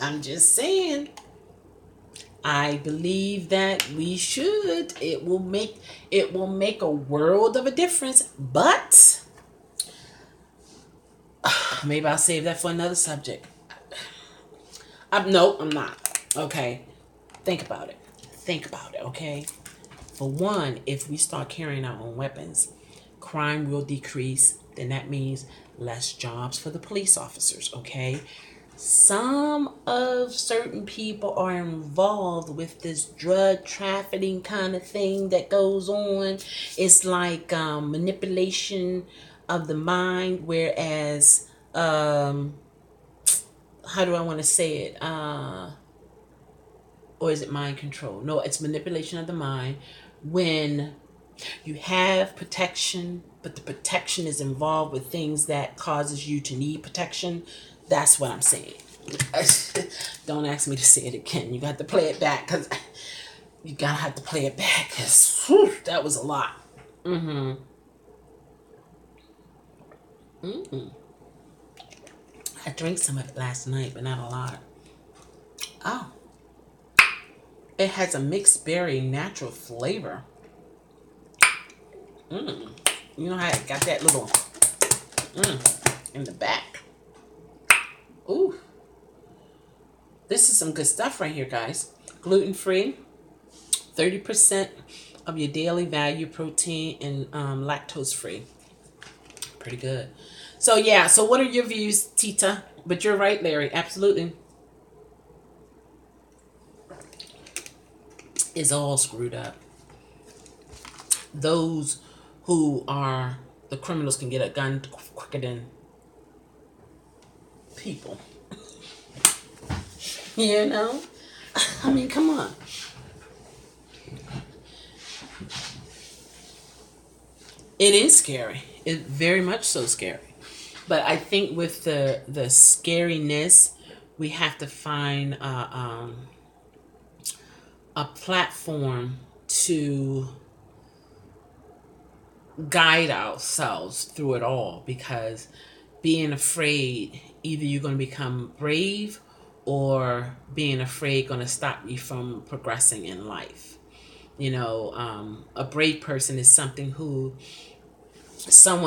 I'm just saying. I believe that we should. It will make a world of a difference. But maybe I'll save that for another subject. No, I'm not. Okay. Think about it. Think about it, okay? For one, if we start carrying our own weapons, crime will decrease. Then that means less jobs for the police officers, okay? Some of certain people are involved with this drug trafficking kind of thing that goes on. It's like manipulation of the mind, whereas how do I want to say it? Or is it mind control? No, it's manipulation of the mind. When you have protection, but the protection is involved with things that causes you to need protection. That's what I'm saying. Don't ask me to say it again. You got to play it back, because you gotta have to play it back, because that was a lot. I drank some of it last night, but not a lot. Oh, it has a mixed berry natural flavor. You know how it got that little in the back. Ooh. This is some good stuff right here, guys. Gluten-free, 30% of your daily value protein, and lactose-free. Pretty good. So, yeah. So, what are your views, Tita? But you're right, Larry. Absolutely. It's all screwed up. Those who are the criminals can get a gun quicker than people. You know? I mean, come on. It is scary. It's very much so scary. But I think with the scariness, we have to find a platform to guide ourselves through it all, because being afraid, either you're going to become brave, or being afraid going to stop you from progressing in life. A brave person is someone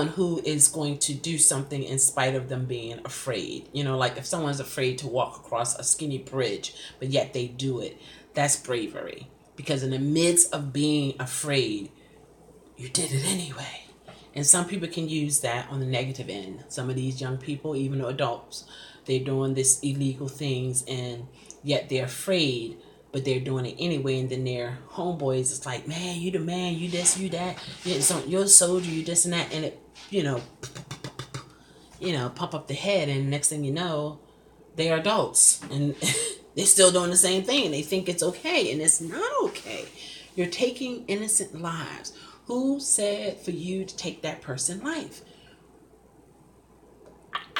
who is going to do something in spite of them being afraid. Like if someone's afraid to walk across a skinny bridge, but yet they do it, that's bravery. Because in the midst of being afraid, you did it anyway. And some people can use that on the negative end. Some of these young people, even adults, they're doing this illegal things, and yet they're afraid, but they're doing it anyway. And then their homeboys is like, man, you the man, you this, you that, you're a soldier, you this and that, and it, pump up the head, and next thing you know, they're adults, and they're still doing the same thing, and they think it's okay, and it's not okay. You're taking innocent lives. Who said for you to take that person's life?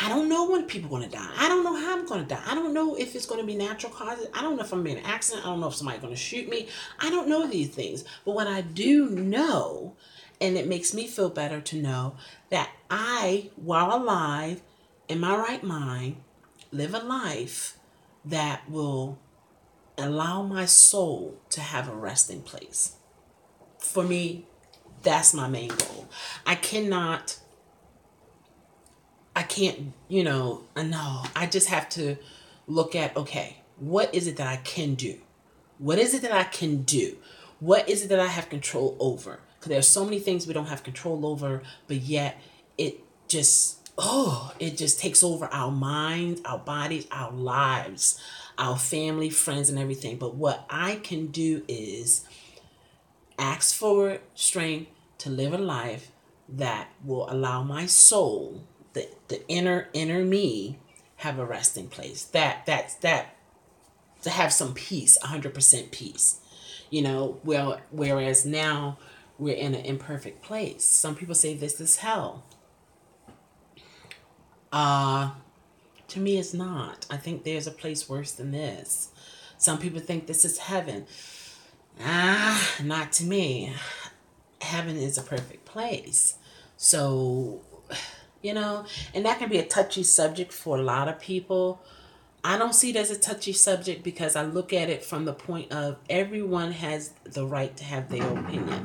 I don't know when people are going to die. I don't know how I'm going to die. I don't know if it's going to be natural causes. I don't know if I'm in an accident. I don't know if somebody's going to shoot me. I don't know these things. But what I do know, and it makes me feel better to know, that I, while alive, in my right mind, live a life that will allow my soul to have a resting place. For me, that's my main goal. I can't, no, I just have to look at, okay, what is it that I can do? What is it that I can do? What is it that I have control over? Because there's so many things we don't have control over, but yet it just takes over our minds, our bodies, our lives, our family, friends, and everything. But what I can do is ask for strength to live a life that will allow my soul, the inner me, have a resting place. That to have some peace, 100% peace. Well, whereas now we're in an imperfect place. Some people say this is hell. To me, it's not. I think there's a place worse than this. Some people think this is heaven. Not to me. Heaven is a perfect place. So, and that can be a touchy subject for a lot of people. I don't see it as a touchy subject because I look at it from the point of everyone has the right to have their opinion.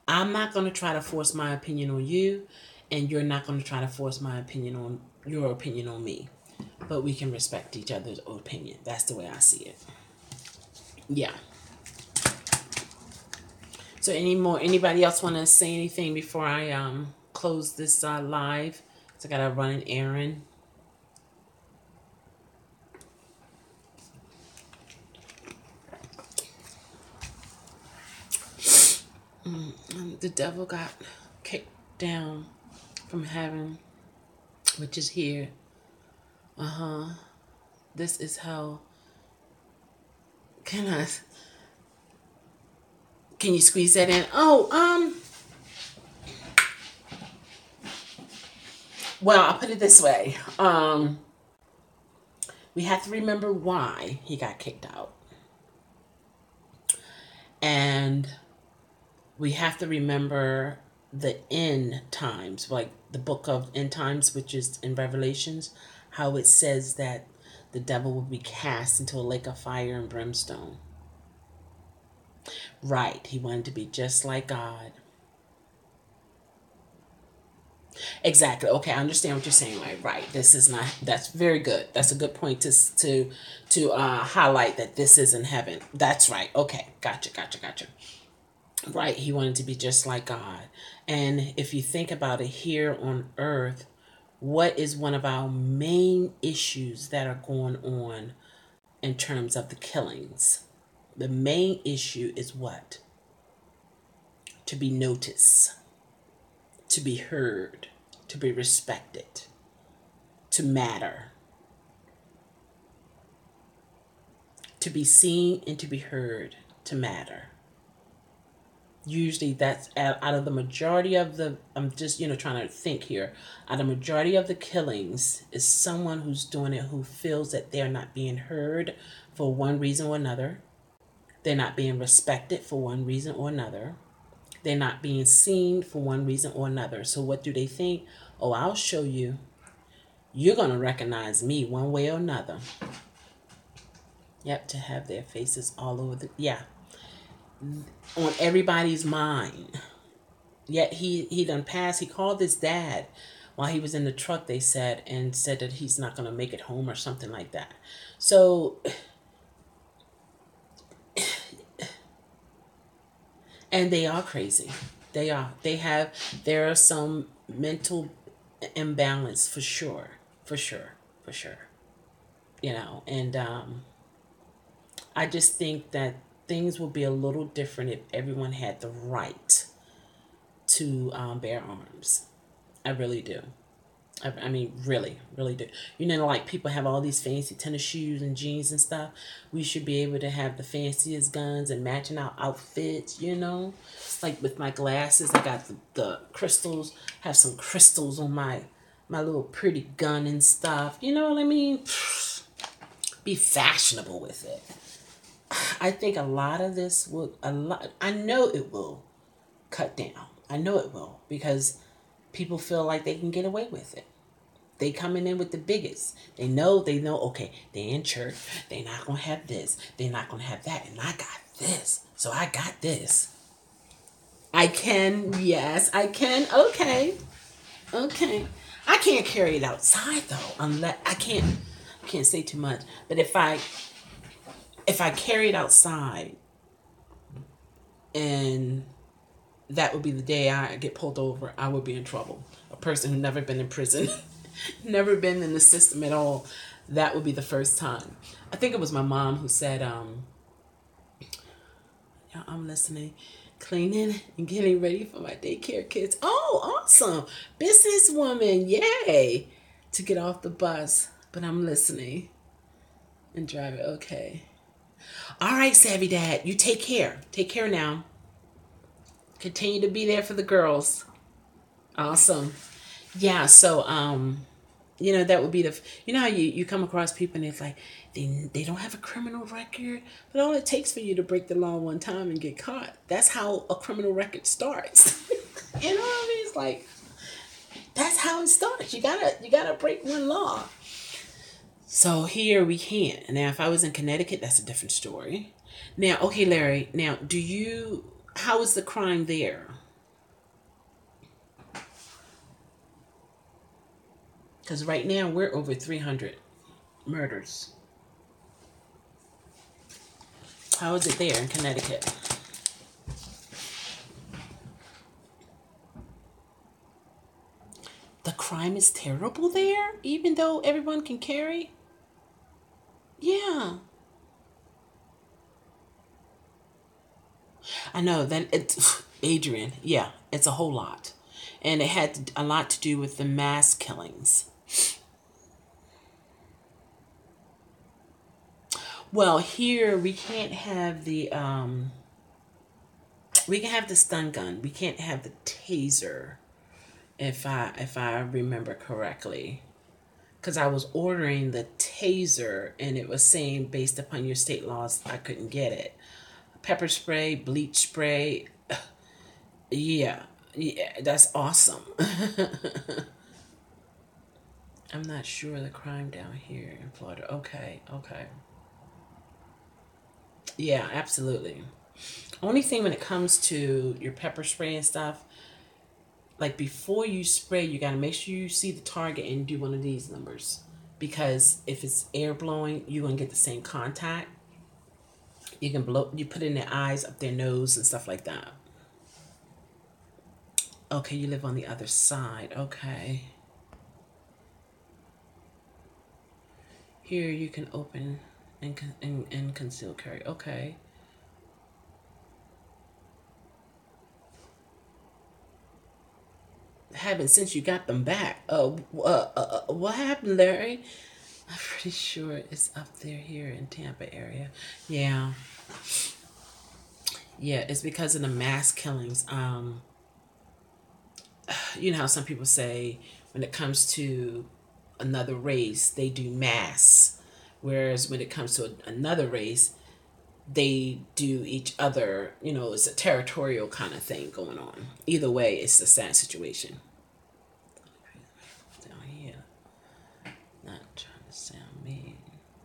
I'm not going to try to force my opinion on you, and you're not going to try to force my opinion on your opinion on me. But we can respect each other's opinion. That's the way I see it. Yeah. So anybody else want to say anything before I close this live? So I got to run an errand. The devil got kicked down from heaven, which is here. This is hell. Can you squeeze that in? Well, I'll put it this way. We have to remember why he got kicked out. And we have to remember the end times, like the book of end times, which is in Revelations, how it says that the devil will be cast into a lake of fire and brimstone. Right. He wanted to be just like God. Exactly. Okay, I understand what you're saying. Right. This is not. That's very good. That's a good point to highlight that this isn't heaven. That's right. Okay. Gotcha. Right. He wanted to be just like God. And if you think about it, here on earth, what is one of our main issues that are going on in terms of the killings? The main issue is what? To be noticed, to be heard, to be respected, to matter, to be seen and to be heard, to matter. Usually that's out of the majority of the, I'm just, trying to think here. Out of the majority of the killings is someone who's doing it who feels that they're not being heard for one reason or another. They're not being respected for one reason or another. They're not being seen for one reason or another. So what do they think? Oh, I'll show you. You're going to recognize me one way or another. Yep, to have their faces all over on everybody's mind. Yet he done passed. He called his dad while he was in the truck, they said, and said that he's not going to make it home or something like that. So, and they are crazy. They are. There are some mental imbalance for sure. And I just think that things will be a little different if everyone had the right to bear arms. I really do. I mean, really do. Like people have all these fancy tennis shoes and jeans and stuff. We should be able to have the fanciest guns and matching our outfits, Like with my glasses, I got the crystals, have some crystals on my little pretty gun and stuff. You know what I mean? Be fashionable with it. I think a lot of this I know it will cut down. I know it will because people feel like they can get away with it. They coming in with the biggest. They know, okay, they in church. They not going to have this. They not going to have that. And I got this. So I got this. I can. Yes, I can. Okay. I can't carry it outside though. Unless I can't say too much. But if I carry it outside and that would be the day I get pulled over, I would be in trouble. A person who never been in prison, never been in the system at all, that would be the first time. I think it was my mom who said, I'm listening, cleaning and getting ready for my daycare kids. Oh, awesome. Businesswoman, yay. to get off the bus, but I'm listening and driving. Okay. All right, Savvy Dad, you take care. Take care now. Continue to be there for the girls. Awesome. Yeah, so that would be you know how you come across people and it's like they don't have a criminal record, but all it takes for you to break the law one time and get caught. That's how a criminal record starts. You know what I mean? It's like that's how it starts. You gotta break one law. So here we can't. Now if I was in Connecticut, that's a different story. Now, okay, Larry, now how is the crime there? Because right now we're over 300 murders. How is it there in Connecticut? The crime is terrible there, even though everyone can carry? Yeah. I know that it's Adrian. Yeah, it's a whole lot. And it had a lot to do with the mass killings. Well, here we can't have we can have the stun gun. We can't have the taser if I remember correctly. Because I was ordering the taser and it was saying based upon your state laws I couldn't get it. Pepper spray, bleach spray. Yeah. Yeah, that's awesome. I'm not sure the crime down here in Florida. Okay, okay. Yeah, absolutely. Only thing when it comes to your pepper spray and stuff, like before you spray, you gotta make sure you see the target and do one of these numbers. Because if it's air blowing, you're gonna get the same contact. You put it in their eyes, up their nose and stuff like that. Okay, you live on the other side. Okay. Here you can open and conceal carry. Okay. Haven't since you got them back. What happened, Larry? I'm pretty sure it's up there here in Tampa area. Yeah. Yeah, it's because of the mass killings. You know how some people say when it comes to another race, they do mass. Whereas when it comes to another race, they do each other. It's a territorial kind of thing going on. Either way, it's a sad situation. Down here, not trying to sound mean,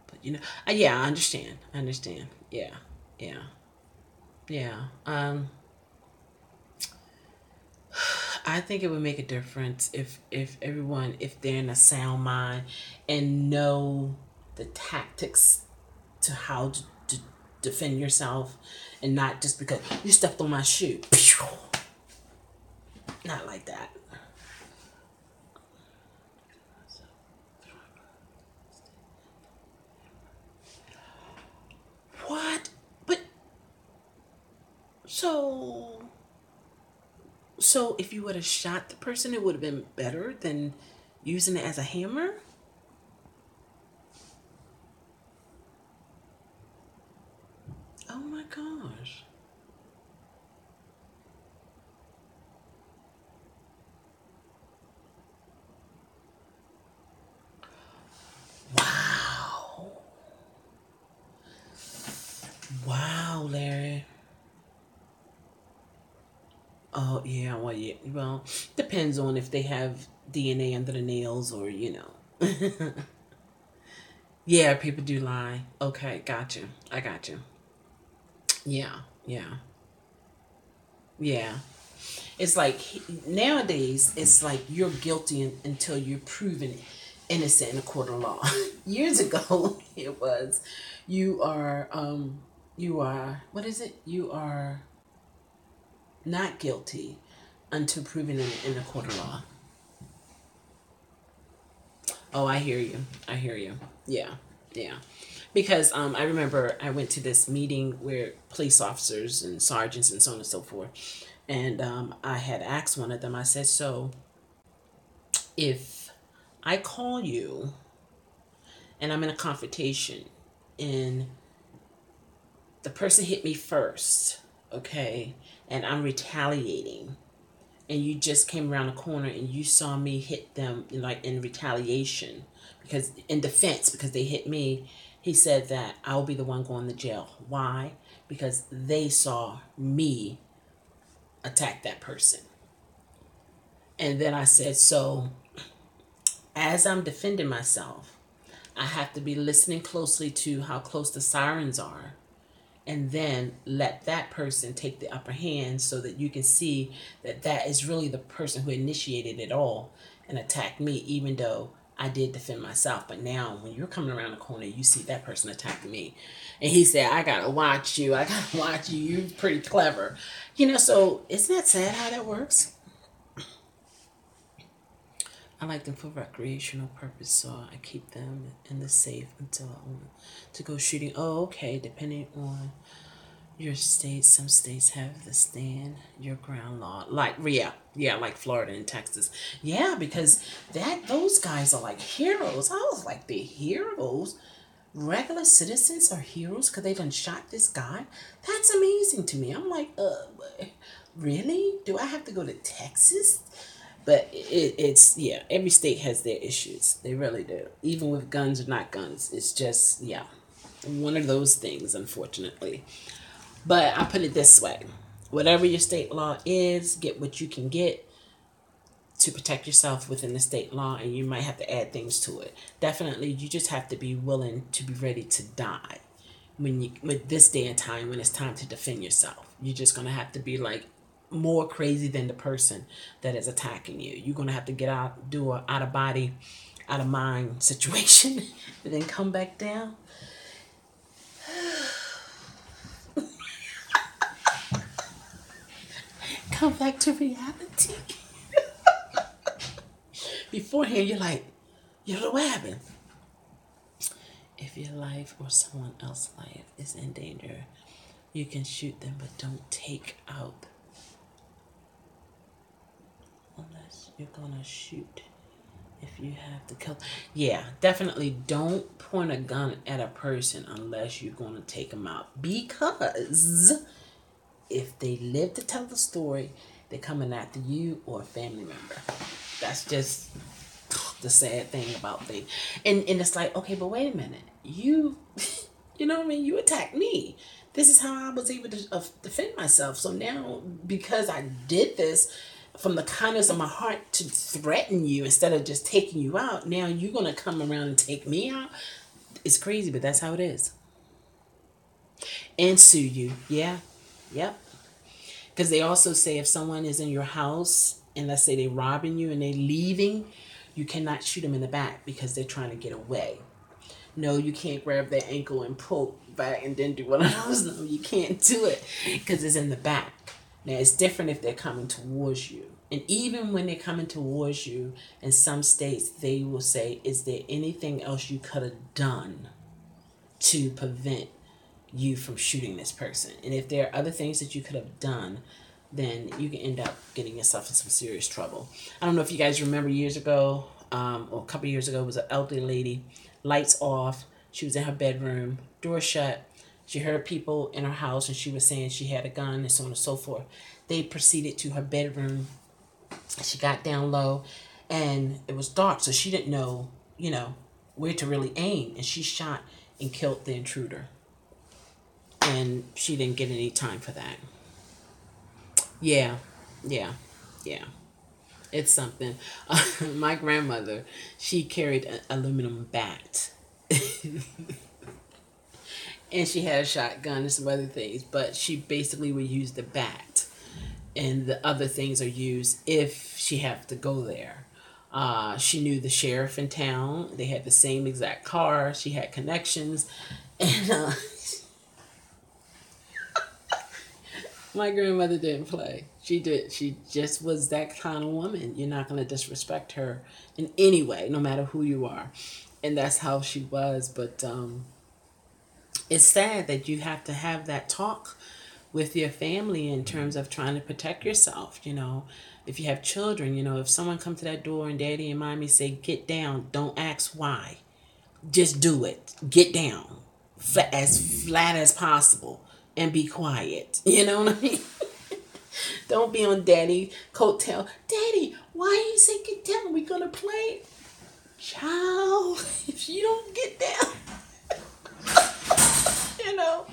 but yeah, I understand. I understand. Yeah, yeah, yeah. I think it would make a difference if they're in a sound mind and know the tactics to how to defend yourself, and not just because you stepped on my shoe. Not like that. What? But so if you would have shot the person, it would have been better than using it as a hammer? Oh my gosh. Wow. Wow, Larry. Oh yeah, well, depends on if they have DNA under the nails or. Yeah, people do lie. Okay, got you. I got you. Yeah, yeah, yeah. It's like nowadays, it's like you're guilty until you're proven innocent in a court of law. Years ago, it was you are what is it? You are not guilty until proven in a court of law. Oh, I hear you. I hear you. Yeah, yeah. Because I remember I went to this meeting where police officers and sergeants and so on and so forth, and I had asked one of them. I said, "So, if I call you and I'm in a confrontation and the person hit me first, okay, and I'm retaliating, and you just came around the corner and you saw me hit them like in retaliation, because in defense, because they hit me, he said that I'll be the one going to jail. Why? Because they saw me attack that person. And then I said, so as I'm defending myself, I have to be listening closely to how close the sirens are, and then let that person take the upper hand so that you can see that that is really the person who initiated it all and attacked me, even though I did defend myself. But now when you're coming around the corner, you see that person attacking me. And he said, I gotta watch you. I gotta watch you. You're pretty clever. So isn't that sad how that works? I like them for recreational purpose, so I keep them in the safe until I want to go shooting. Oh, okay. Depending on your state, some states have the stand your ground law, like like Florida and Texas. Yeah, because those guys are like heroes. I was like, they're heroes. Regular citizens are heroes because they done shot this guy. That's amazing to me. I'm like, really? Do I have to go to Texas? But it's every state has their issues. They really do. Even with guns or not guns. It's just, one of those things, unfortunately. But I put it this way. Whatever your state law is, get what you can get to protect yourself within the state law, and you might have to add things to it. Definitely, you just have to be willing to be ready to die with this day and time when it's time to defend yourself. You're just going to have to be like more crazy than the person that is attacking you. You're going to have to get out, do a out of body, out of mind situation, and then come back down. Come back to reality. Beforehand, you're like, what happened? If your life or someone else's life is in danger, you can shoot them, but don't take out. Unless you're gonna shoot. If you have to kill. Yeah, definitely don't point a gun at a person unless you're gonna take them out. Because if they live to tell the story, they're coming after you or a family member. That's just the sad thing about things. And it's like, okay, but wait a minute. You know what I mean? You attacked me. This is how I was able to defend myself. So now, because I did this from the kindness of my heart to threaten you instead of just taking you out, now you're going to come around and take me out? It's crazy, but that's how it is. And sue you. Yeah. Yep. Because they also say if someone is in your house and let's say they're robbing you and they're leaving, you cannot shoot them in the back because they're trying to get away. No, you can't grab their ankle and pull back and then do one of those. No, you can't do it because it's in the back. Now, it's different if they're coming towards you. And even when they're coming towards you, in some states, they will say, is there anything else you could have done to prevent you from shooting this person? And if there are other things that you could have done, then you can end up getting yourself in some serious trouble. I don't know if you guys remember years ago, or a couple years ago, it was an elderly lady, lights off. She was in her bedroom, door shut. She heard people in her house and she was saying she had a gun and so on and so forth. They proceeded to her bedroom. She got down low and it was dark, so she didn't know, where to really aim. And she shot and killed the intruder. And she didn't get any time for that. Yeah. It's something. My grandmother, she carried an aluminum bat. And she had a shotgun and some other things, but she basically would use the bat. And the other things are used if she have to go there. She knew the sheriff in town. They had the same exact car. She had connections. And my grandmother didn't play. She did. She just was that kind of woman. You're not going to disrespect her in any way, no matter who you are. And that's how she was. But it's sad that you have to have that talk with your family in terms of trying to protect yourself, if you have children, you know, if someone come to that door and daddy and mommy say, get down, don't ask why. Just do it. Get down. As flat as possible. And be quiet. You know what I mean? Don't be on daddy coattail. Daddy, why you say get down? We gonna play? Child, if you don't get down, you know.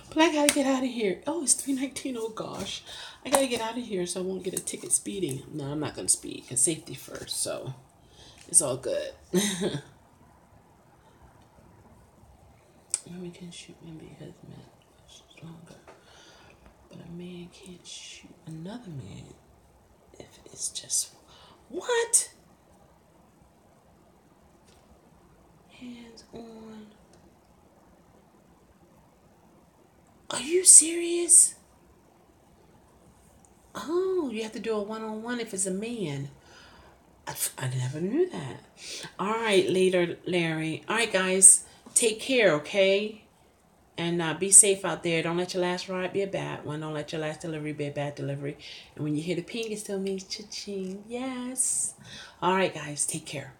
But I gotta get out of here. Oh, it's 3:19. Oh gosh, I gotta get out of here so I won't get a ticket speeding. No, I'm not gonna speed because safety first. So it's all good. We can shoot men because men are stronger, but a man can't shoot another man if it's just what? Hands on. Are you serious? Oh, you have to do a one-on-one if it's a man. I never knew that. All right, later, Larry. All right, guys, take care, okay? And be safe out there. Don't let your last ride be a bad one. Don't let your last delivery be a bad delivery. And when you hear the ping, it still means cha-ching. Yes. All right, guys, take care.